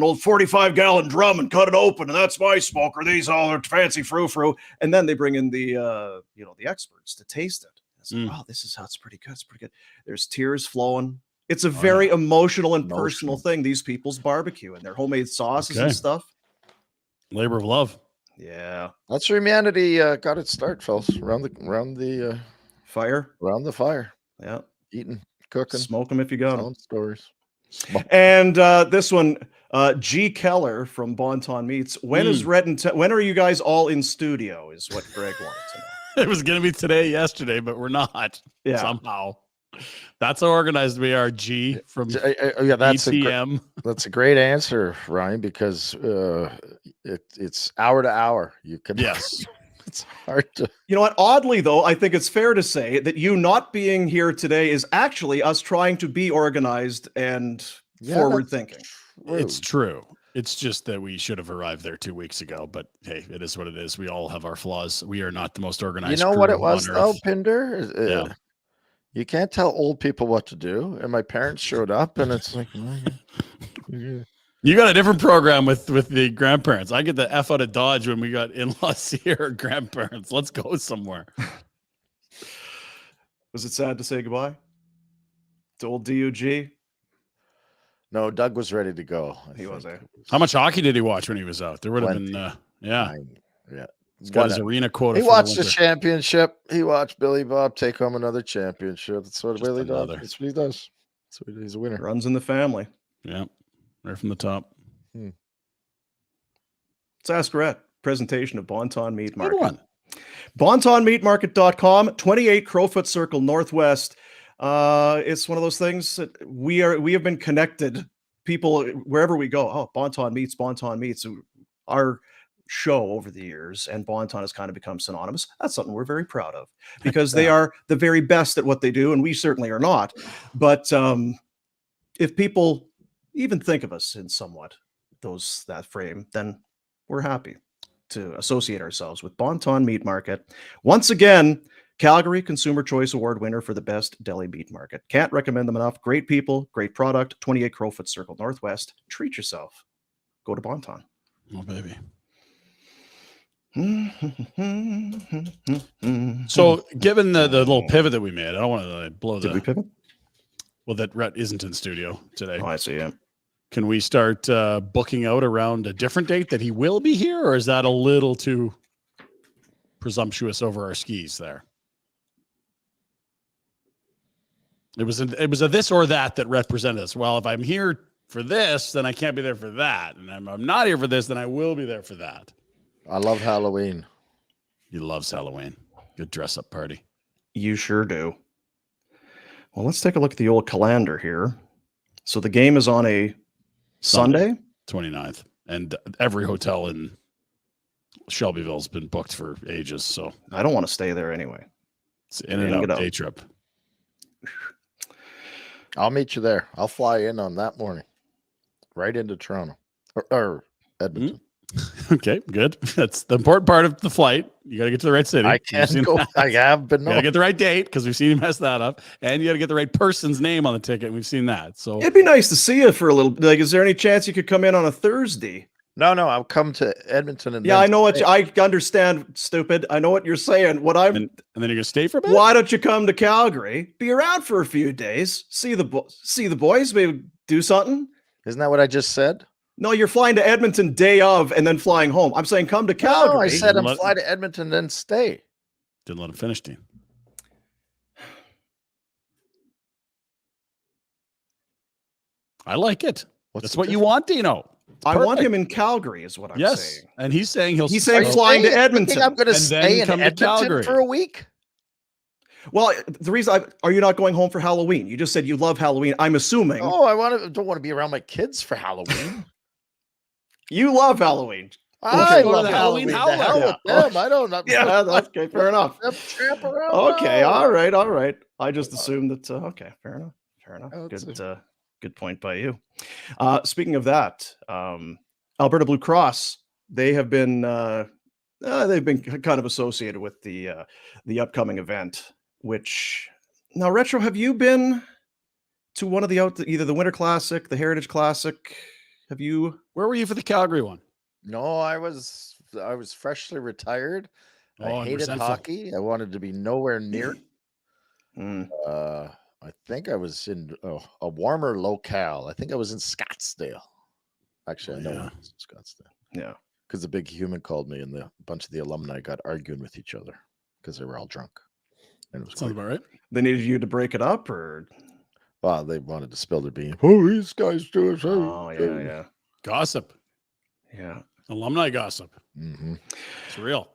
old 45-gallon drum and cut it open, and that's my smoker. These all are fancy frou-frou. And then they bring in the experts to taste it. It's like, wow, this is how it's pretty good. It's pretty good. There's tears flowing. It's a very emotional and personal thing. These people's barbecue and their homemade sauces and stuff. Labor of love. Yeah, that's where humanity got its start, fellas. Around the fire. Around the fire. Yeah, eating, cooking, smoke them if you got them. Stories. And this one, G. Keller from Bonton Meats. When is Rhett and when are you guys all in studio? Is what Greg wanted to know. It was going to be today, yesterday, but we're not. Yeah, somehow. That's how organized we are. G from that's ETM. That's a great answer, Ryan, because it's hour to hour. You can it's hard to. You know what? Oddly, though, I think it's fair to say that you not being here today is actually us trying to be organized and forward thinking. It's true. It's just that we should have arrived there 2 weeks ago, but hey, it is what it is. We all have our flaws. We are not the most organized. You know what it was on though, Earth. Pinder? You can't tell old people what to do. And my parents showed up and it's like, you got a different program with the grandparents. I get the F out of Dodge when we got in-laws here, grandparents. Let's go somewhere. Was it sad to say goodbye to old DUG? No, Doug was ready to go. He was there. How much hockey did he watch when he was out? There would have been, yeah. He's got his arena quota. He watched the championship. He watched Billy Bob take home another championship. That's what Billy does. That's what he does. He's a winner. Runs in the family. Yeah, right from the top. Let's ask Rhett. Presentation of Bonton Meat Market. Good one. BontonMeatMarket.com, 28 Crowfoot Circle Northwest. It's one of those things that we have been connected. People wherever we go. Oh, Bonton Meats. Our show over the years, and Bonton has kind of become synonymous. That's something we're very proud of because they are the very best at what they do, and we certainly are not. But if people even think of us in somewhat that frame, then we're happy to associate ourselves with Bonton Meat Market. Once again, Calgary Consumer Choice Award winner for the best deli meat market. Can't recommend them enough. Great people, great product. 28 Crowfoot Circle Northwest. Treat yourself. Go to Bonton. Oh, baby. So, given the little pivot that we made, I don't want to blow Did we pivot? Well, that Rhett isn't in studio today. Oh, I see. Yeah. Can we start booking out around a different date that he will be here, or is that a little too presumptuous over our skis there? It was a this or that represented us. Well, if I'm here for this, then I can't be there for that, and if I'm not here for this, then I will be there for that. I love Halloween. He loves Halloween. Good dress up party. You sure do. Well, let's take a look at the old calendar here. So the game is on a Sunday? 29th. And every hotel in Shelbyville's been booked for ages. So I don't want to stay there anyway. It's in and out day trip. I'll meet you there. I'll fly in on that morning. Right into Toronto. Or Edmonton. Okay, good. That's the important part of the flight. You got to get to the right city. I can't go. I have, but You no. got to get the right date because we've seen you mess that up, and you got to get the right person's name on the ticket. And we've seen that. So It'd be nice to see you for a little. Like, is there any chance you could come in on a Thursday? No, I'll come to Edmonton and Yeah, then I know what stay. I understand. Stupid. I know what you're saying. What I'm. and then you're gonna stay for a bit. Why don't you come to Calgary? Be around for a few days. See the boys. Maybe do something. Isn't that what I just said? No, you're flying to Edmonton day of and then flying home. I'm saying come to Calgary. No, I said I'm Let- fly to Edmonton and then stay. Didn't let him finish, Dean. I like it. What's That's the what you want, Dino. I want Perfect. him in Calgary, is what I'm Yes, saying. and he's saying he'll. He's saying Are you flying to saying- you think Edmonton. I'm going to And then stay in come to Edmonton Calgary. for a week. Well, the reason are you not going home for Halloween? You just said you love Halloween. I'm assuming Oh, don't want to be around my kids for Halloween. you love Halloween. I go to love the Halloween Halloween. The hell howler. with them. I don't. Yeah, okay, fair enough. Tramp around. Okay, no. all right. I just assumed that. Okay, fair enough. Oh, it's Good point by you. Speaking of that, Alberta Blue Cross, they've been kind of associated with the upcoming event. Which now, Retro, have you been to one of either the Winter Classic, the Heritage Classic? Have you? Where were you for the Calgary one? No, I was freshly retired. Oh, I and hated resentful. hockey. I wanted to be nowhere near. Mm. I think I was in a warmer locale. I think I was in Scottsdale. Actually, I know Yeah. I was in Scottsdale Yeah. because the big human called me, and a bunch of the alumni got arguing with each other because they were all drunk. And it was Sounds quite- about right. They needed you to break it up, or well, they wanted to spill their beans. Oh, these guys do it. yeah. Gossip, alumni gossip. Mm-hmm. It's real.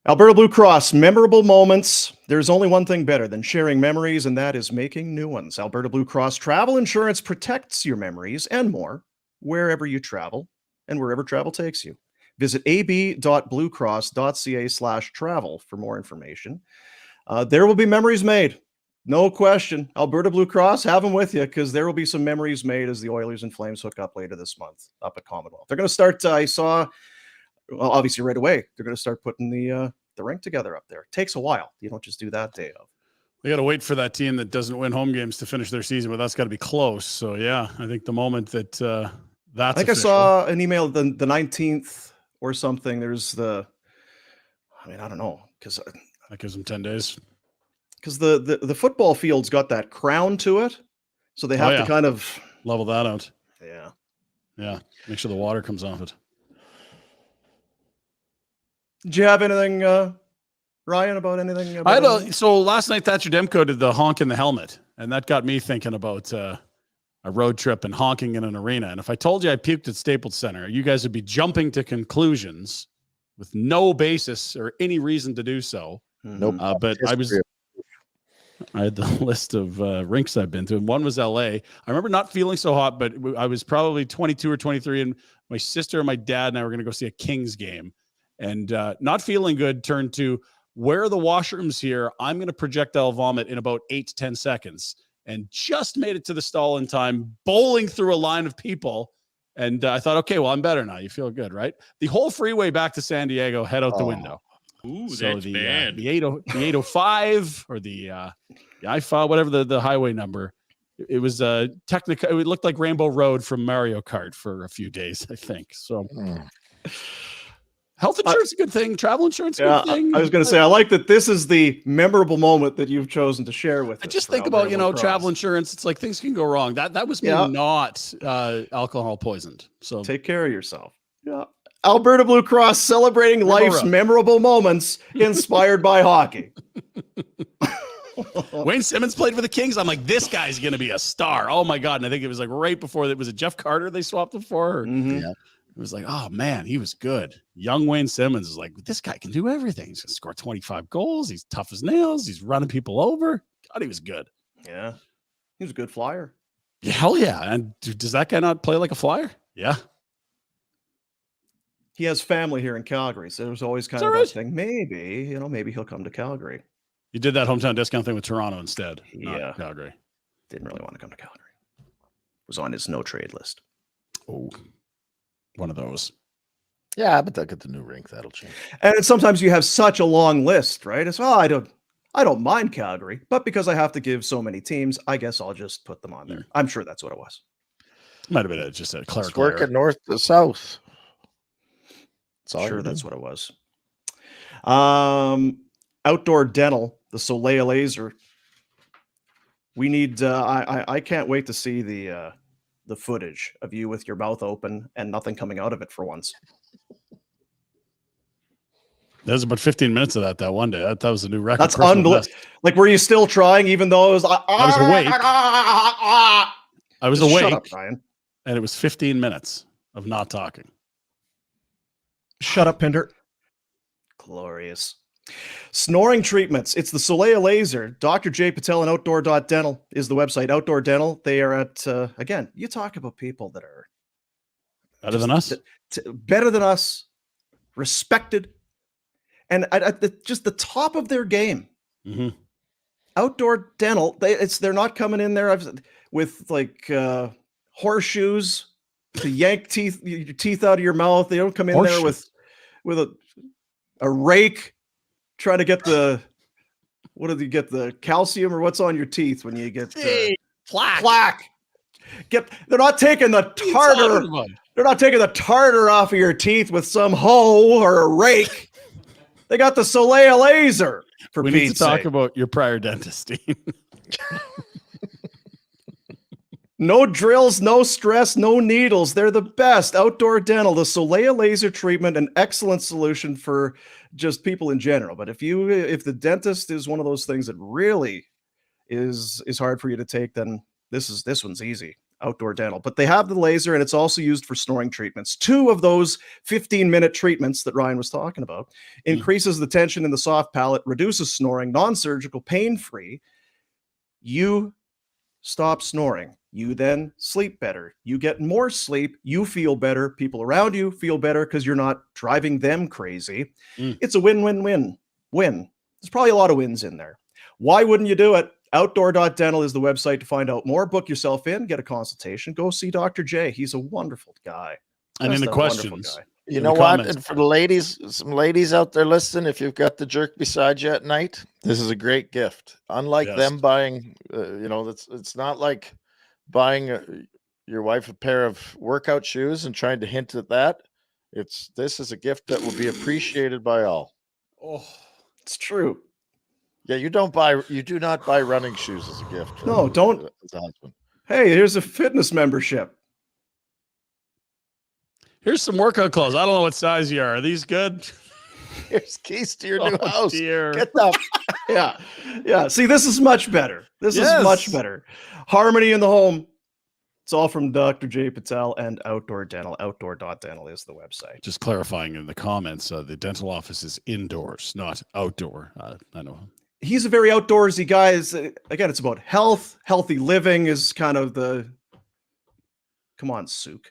Alberta Blue Cross, memorable moments. There's only one thing better than sharing memories, and that is making new ones. Alberta Blue Cross Travel Insurance protects your memories and more wherever you travel and wherever travel takes you. Visit ab.bluecross.ca/travel for more information. There will be memories made. No question. Alberta Blue Cross, have them with you because there will be some memories made as the Oilers and Flames hook up later this month up at Commonwealth. They're going to start, well, obviously right away, they're going to start putting the rink together up there. It takes a while. You don't just do that day of. We got to wait for that team that doesn't win home games to finish their season, but that's got to be close. So yeah, I think the moment that that's I think official, I saw an email the 19th or something. There's I don't know because that gives them 10 days. Because the football field's got that crown to it, so they have to kind of level that out. Yeah. Make sure the water comes off it. Did you have anything, Ryan, about anything? I don't. So last night, Thatcher Demko did the honk in the helmet, and that got me thinking about a road trip and honking in an arena. And if I told you I puked at Staples Center, you guys would be jumping to conclusions with no basis or any reason to do so. Nope. But I had the list of rinks I've been to, and one was LA. I remember not feeling so hot, but I was probably 22 or 23, and my sister and my dad and I were going to go see a Kings game, and not feeling good turned to, where are the washrooms here? I'm going to projectile vomit in about 8 to 10 seconds, and just made it to the stall in time, bowling through a line of people. And I thought, okay, well, I'm better now. You feel good, right? The whole freeway back to San Diego, head out the window. Ooh, So that's the bad. the 805 or the I-5, whatever the highway number, it was technical. It looked like Rainbow Road from Mario Kart for a few days, I think. So health insurance is a good thing. Travel insurance is a good thing. I was going to say, I like that this is the memorable moment that you've chosen to share with us. I just for think about, Alberta Blue Cross. travel insurance. It's like things can go wrong. That was me not alcohol poisoned. So take care of yourself. Yeah. Alberta Blue Cross, celebrating life's memorable moments inspired by hockey. Wayne Simmons played for the Kings. I'm like, this guy's going to be a star. Oh my God. And I think it was like right before that. Was it Jeff Carter they swapped him for? Yeah. It was like, oh man, he was good. Young Wayne Simmons is like, this guy can do everything. He's going to score 25 goals. He's tough as nails. He's running people over. God, he was good. Yeah. He was a good flyer. Yeah, hell yeah. And does that guy not play like a flyer? Yeah. He has family here in Calgary, so there's always kind of that thing. Maybe he'll come to Calgary. He did that hometown discount thing with Toronto instead. Yeah. Calgary. Didn't really want to come to Calgary. Was on his no trade list. Oh, one of those. Yeah, but they'll get the new rink. That'll change. And sometimes you have such a long list, right? It's, I don't mind Calgary, but because I have to give so many teams, I guess I'll just put them on there. I'm sure that's what it was. Might have been just a clerical Work error. it north to south. Sure, that's what it was. Outdoor Dental, the Soleil Laser. We need. I can't wait to see the footage of you with your mouth open and nothing coming out of it for once. There's about 15 minutes of that one day. That was a new record. That's unbelievable. Like, were you still trying, even though it was? I was awake. I was awake. Shut up, Ryan. And it was 15 minutes of not talking. Shut up, Pinder. Glorious. Snoring treatments. It's the Soleil Laser. Dr. J. Patel and Outdoor.dental is the website. Outdoor Dental. They are at, again, you talk about people that are better than us. Better than us. Respected. And at just the top of their game. Mm-hmm. Outdoor Dental. They're not coming in there with like horseshoes to yank your teeth out of your mouth. They don't come in there with a rake trying to get what do you get, the calcium or what's on your teeth when you get plaque. They're not taking the tartar. They're not taking the tartar off of your teeth with some hoe or a rake. They got the Soleil Laser. We need to talk about your prior dentist. No drills, no stress, no needles. They're the best. Outdoor Dental, the Soleil Laser treatment, an excellent solution for just people in general. But if the dentist is one of those things that really is hard for you to take, then this one's easy. Outdoor Dental. But they have the laser, and it's also used for snoring treatments. 2 of those 15-minute treatments that Ryan was talking about increases the tension in the soft palate, reduces snoring, non-surgical, pain-free. You stop snoring. You then sleep better. You get more sleep. You feel better. People around you feel better because you're not driving them crazy. It's a win-win-win. Win. There's probably a lot of wins in there. Why wouldn't you do it? Outdoor.dental is the website to find out more. Book yourself in, get a consultation. Go see Dr. J. He's a wonderful guy. And in the questions, you know what? And for the ladies, some ladies out there listening, if you've got the jerk beside you at night, this is a great gift. Unlike them buying, it's not like buying your wife a pair of workout shoes and trying to hint at that. This is a gift that will be appreciated by all. Oh, it's true. Yeah, you do not buy running shoes as a gift. No, don't. As a husband. Hey, here's a fitness membership. Here's some workout clothes. I don't know what size you are. Are these good? Here's keys to your new house. Dear. Get them. Yeah. See, this is much better. This is much better. Harmony in the home. It's all from Dr. J. Patel and Outdoor Dental. Outdoor.dental is the website. Just clarifying in the comments, the dental office is indoors, not outdoor. I know. He's a very outdoorsy guy. Again, it's about health. Healthy living is kind of the... Come on, Sook.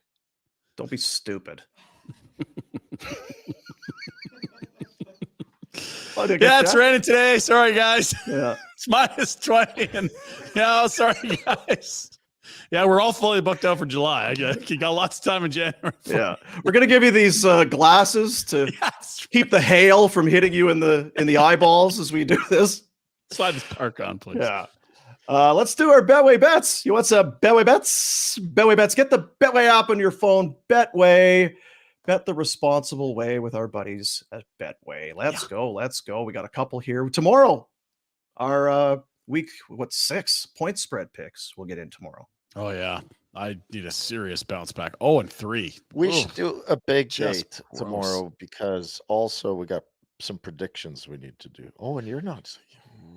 Don't be stupid. It's raining today. Sorry, guys. Yeah. It's -20. And sorry, guys. Yeah, we're all fully booked out for July. You got lots of time in January. Yeah. We're going to give you these glasses to keep the hail from hitting you in the eyeballs as we do this. Slide this park on, please. Yeah. Let's do our Betway bets. You want some Betway bets? Betway bets. Get the Betway app on your phone. Betway. Bet the responsible way with our buddies at Betway. Let's go. We got a couple here. Tomorrow, our week, 6 point spread picks we'll get in tomorrow. Oh, yeah. I need a serious bounce back. 0-3. We should do a big date tomorrow because also we got some predictions we need to do. Oh, and you're not.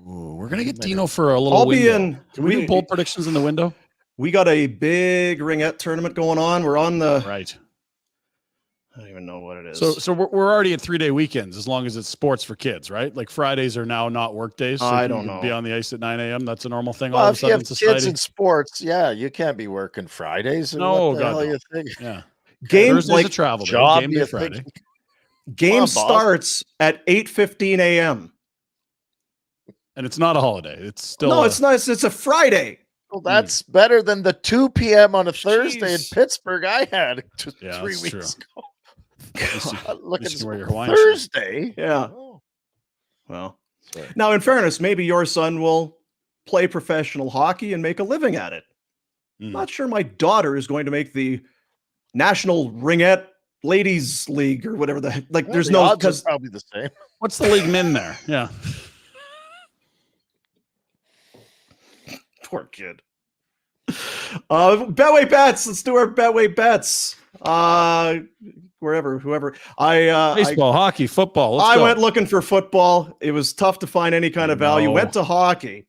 Ooh, we're gonna get Dino for a little. I'll window. be in. Can we do bold predictions in the window? We got a big ringette tournament going on. We're on the right. I don't even know what it is. So we're already at 3-day weekends as long as it's sports for kids, right? Like Fridays are now not work days. So I don't know. Be on the ice at 9 a.m. That's a normal thing. Well, all of a if you sudden have in society. kids in sports, you can't be working Fridays. No, what the hell God, you no. think? Yeah. Game Thursday's like a travel day. job, Game day Friday. Game starts at 8:15 a.m. And it's not a holiday. It's still no, it's not. It's a Friday. Well, that's better than the 2 p.m. on a Thursday in Pittsburgh I had 3 weeks ago. Look, least it's you wear your Hawaiian shirt. Thursday. Yeah. Oh, Well, sorry. now in fairness, maybe your son will play professional hockey and make a living at it. Not sure my daughter is going to make the National Ringette Ladies League or whatever the heck. Like, Well, there's the no odds are because probably the same. What's the league min there? Yeah. poor kid. Betway bets. Let's do our Betway bets. Whoever. Baseball, hockey, football. Let's I go. went looking for football. It was tough to find any kind of value. No. Went to hockey.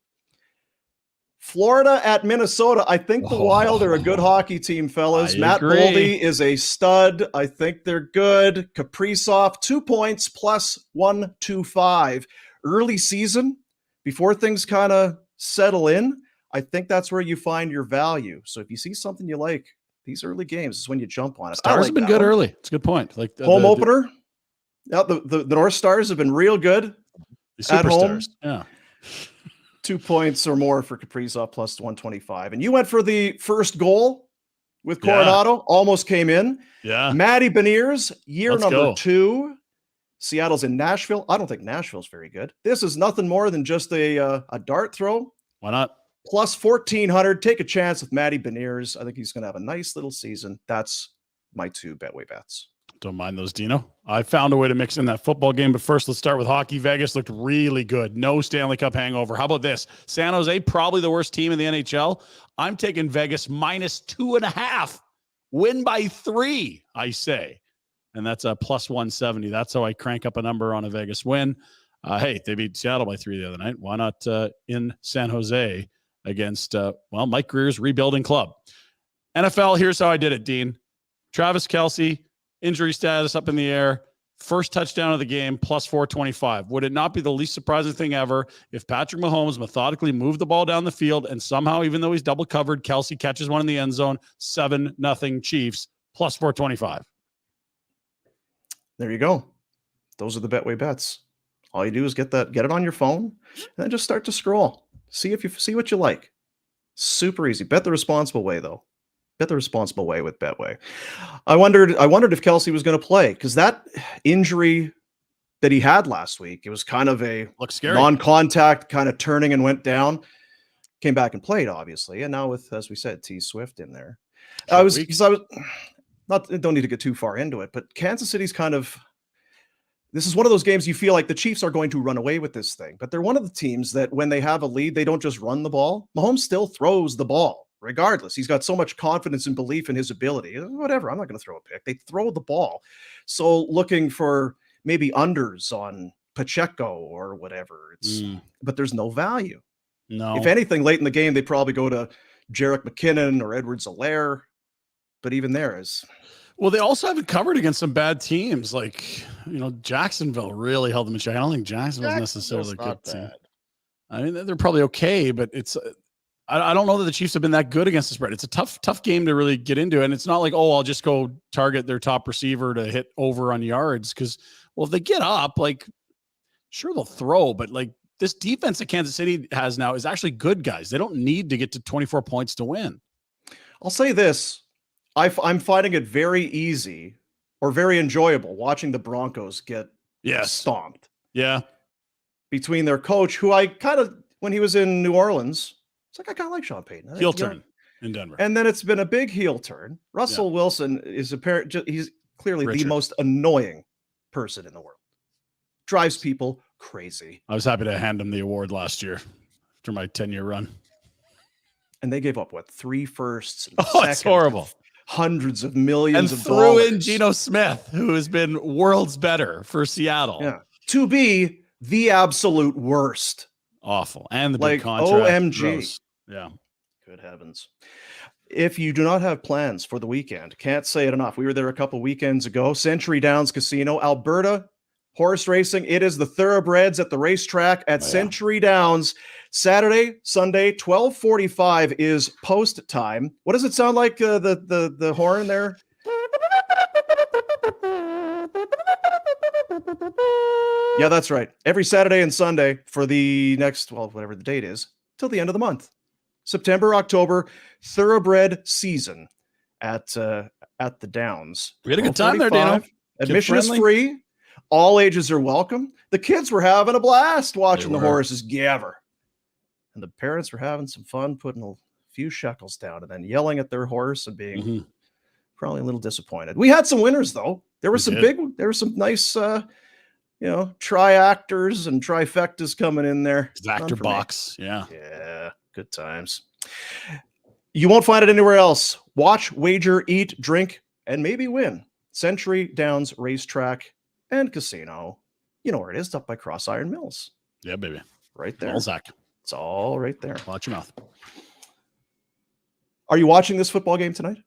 Florida at Minnesota. I think the Wild are a good hockey team, fellas. I Matt agree. Boldy is a stud. I think they're good. Kaprizov, 2 points plus 125. Early season, before things kind of settle in, I think that's where you find your value. So if you see something you like, these early games is when you jump on it. Stars have been good early. It's a good point. Like home opener. Yeah, the North Stars have been real good the at home. superstars. Yeah. 2 points or more for Kaprizov plus 125. And you went for the first goal with Coronado. Almost came in. Yeah. Matty Beniers, year Let's number go. 2. Seattle's in Nashville. I don't think Nashville's very good. This is nothing more than just a dart throw. Why not? Plus 1,400. Take a chance with Matty Beniers. I think he's going to have a nice little season. That's my 2 Betway bets. Don't mind those, Dino. I found a way to mix in that football game, but first let's start with hockey. Vegas looked really good. No Stanley Cup hangover. How about this? San Jose, probably the worst team in the NHL. I'm taking Vegas minus 2.5. Win by 3, I say. And that's a plus 170. That's how I crank up a number on a Vegas win. Hey, they beat Seattle by 3 the other night. Why not in San Jose against, Mike Greer's rebuilding club? NFL, here's how I did it, Dean. Travis Kelce, injury status up in the air. First touchdown of the game, plus 425. Would it not be the least surprising thing ever if Patrick Mahomes methodically moved the ball down the field and somehow, even though he's double covered, Kelce catches one in the end zone, 7-0 Chiefs, plus 425. There you go. Those are the Betway bets. All you do is get it on your phone, and then just start to scroll. See what you like. Super easy. Bet the responsible way, though. Bet the responsible way with Betway. I wondered if Kelce was going to play because that injury that he had last week, it was kind of a Looks scary. non-contact kind of turning and went down. Came back and played, obviously, and now with, as we said, T Swift in there. I was don't need to get too far into it, but Kansas City's kind of. This is one of those games you feel like the Chiefs are going to run away with this thing, but they're one of the teams that when they have a lead, they don't just run the ball. Mahomes still throws the ball regardless. He's got so much confidence and belief in his ability. Whatever, I'm not going to throw a pick. They throw the ball. So looking for maybe unders on Pacheco or whatever. But there's no value. No. If anything, late in the game, they probably go to Jerick McKinnon or Edwards-Helaire. But even there is... Well, they also haven't covered against some bad teams. Like, Jacksonville really held them in check. I don't think Jacksonville's necessarily a good team. I mean, they're probably okay, but it's I don't know that the Chiefs have been that good against the spread. It's a tough game to really get into. And it's not like, I'll just go target their top receiver to hit over on yards. Because, if they get up, sure, they'll throw. But, this defense that Kansas City has now is actually good, guys. They don't need to get to 24 points to win. I'll say this. I'm finding it very easy or very enjoyable watching the Broncos get stomped. Yeah. Between their coach, who I kind of, when he was in New Orleans, it's like I kind of like Sean Payton. Heel turn in Denver. And then it's been a big heel turn. Russell Wilson is he's clearly the most annoying person in the world. Drives people crazy. I was happy to hand him the award last year after my 10-year run. And they gave up 3 firsts? It's horrible. Hundreds of millions of threw dollars. in Geno Smith, who has been worlds better for Seattle. Yeah. To be the absolute worst. Awful. And the big contract. OMG. Gross. Yeah. Good heavens. If you do not have plans for the weekend, can't say it enough. We were there a couple weekends ago. Century Downs Casino, Alberta horse racing. It is the thoroughbreds at the racetrack at Century Downs. Saturday, Sunday, 12:45 is post time. What does it sound like? The horn there? Yeah, that's right. Every Saturday and Sunday for the next, whatever the date is, till the end of the month. September, October, thoroughbred season at the Downs. We had a good time there, Dano. Admission is free. All ages are welcome. The kids were having a blast watching the horses gabber. And the parents were having some fun putting a few shekels down and then yelling at their horse and being probably a little disappointed. We had some winners, though. There were some nice, triactors and trifectas coming in there. Exactor box. Yeah. Yeah. Good times. You won't find it anywhere else. Watch, wager, eat, drink, and maybe win. Century Downs Racetrack and Casino. You know where it is, up by Cross Iron Mills. Yeah, baby. Right there. Balzac. It's all right there. Watch your mouth. Are you watching this football game tonight?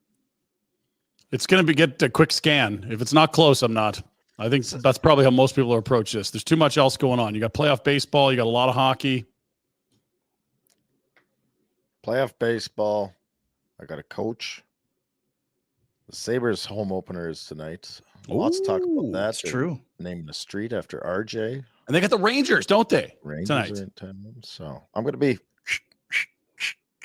It's going to get a quick scan. If it's not close, I'm not. I think that's probably how most people approach this. There's too much else going on. You got playoff baseball. You got a lot of hockey. Playoff baseball. I got a coach. The Sabres home opener is tonight. Lots to talk about that. That's true. Naming a street after RJ. And they got the Rangers, don't they? Rangers tonight. are in town. So I'm going to be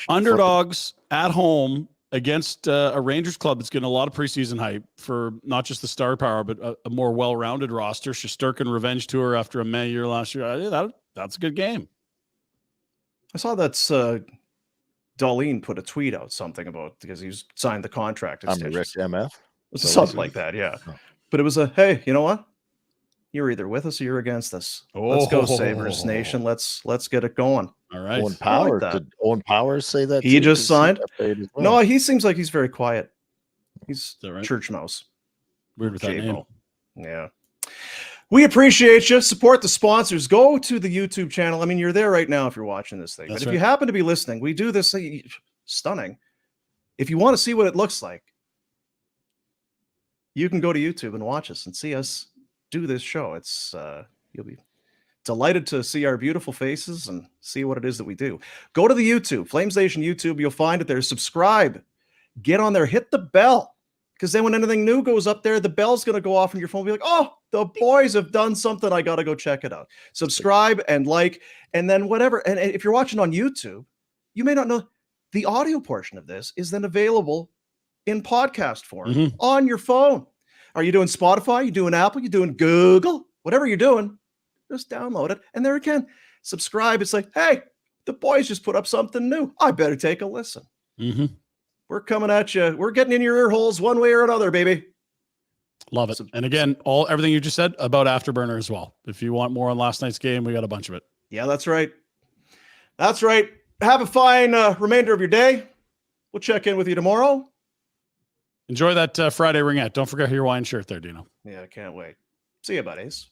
underdogs at home against a Rangers club that's getting a lot of preseason hype for not just the star power, but a more well-rounded roster. Shesterkin revenge tour after a May year last year. That's a good game. I saw that's Darlene put a tweet out something about because he's signed the contract. I'm Rick MF. It was something like that, yeah. But it was hey, you know what? You're either with us or you're against us. Let's go, Sabres Nation. Let's get it going. All right. Owen Powers. Did Owen Powers say that? He just signed. Well? No, he seems like he's very quiet. He's right? church mouse. Weird with that name. Yeah. We appreciate you. Support the sponsors. Go to the YouTube channel. I mean, you're there right now if you're watching this thing. That's but if you happen to be listening, we do this stunning. If you want to see what it looks like, you can go to YouTube and watch us and see us do this show. It's you'll be delighted to see our beautiful faces and see what it is that we do. Go to the YouTube, FlamesNation YouTube. You'll find it there. Subscribe. Get on there. Hit the bell. Because then when anything new goes up there, the bell's going to go off on your phone. Be like, oh, the boys have done something. I got to go check it out. Subscribe and like, and then whatever. And if you're watching on YouTube, you may not know the audio portion of this is then available in podcast form on your phone. Are you doing Spotify? You doing Apple? You doing Google? Whatever you're doing, just download it. And there again, subscribe. It's like, hey, the boys just put up something new. I better take a listen. We're coming at you. We're getting in your ear holes one way or another, baby. Love it. And again, everything you just said about Afterburner as well. If you want more on last night's game, we got a bunch of it. Yeah, that's right. That's right. Have a fine remainder of your day. We'll check in with you tomorrow. Enjoy that Friday ringette. Don't forget your Hawaiian shirt there, Dino. Yeah, I can't wait. See you, buddies.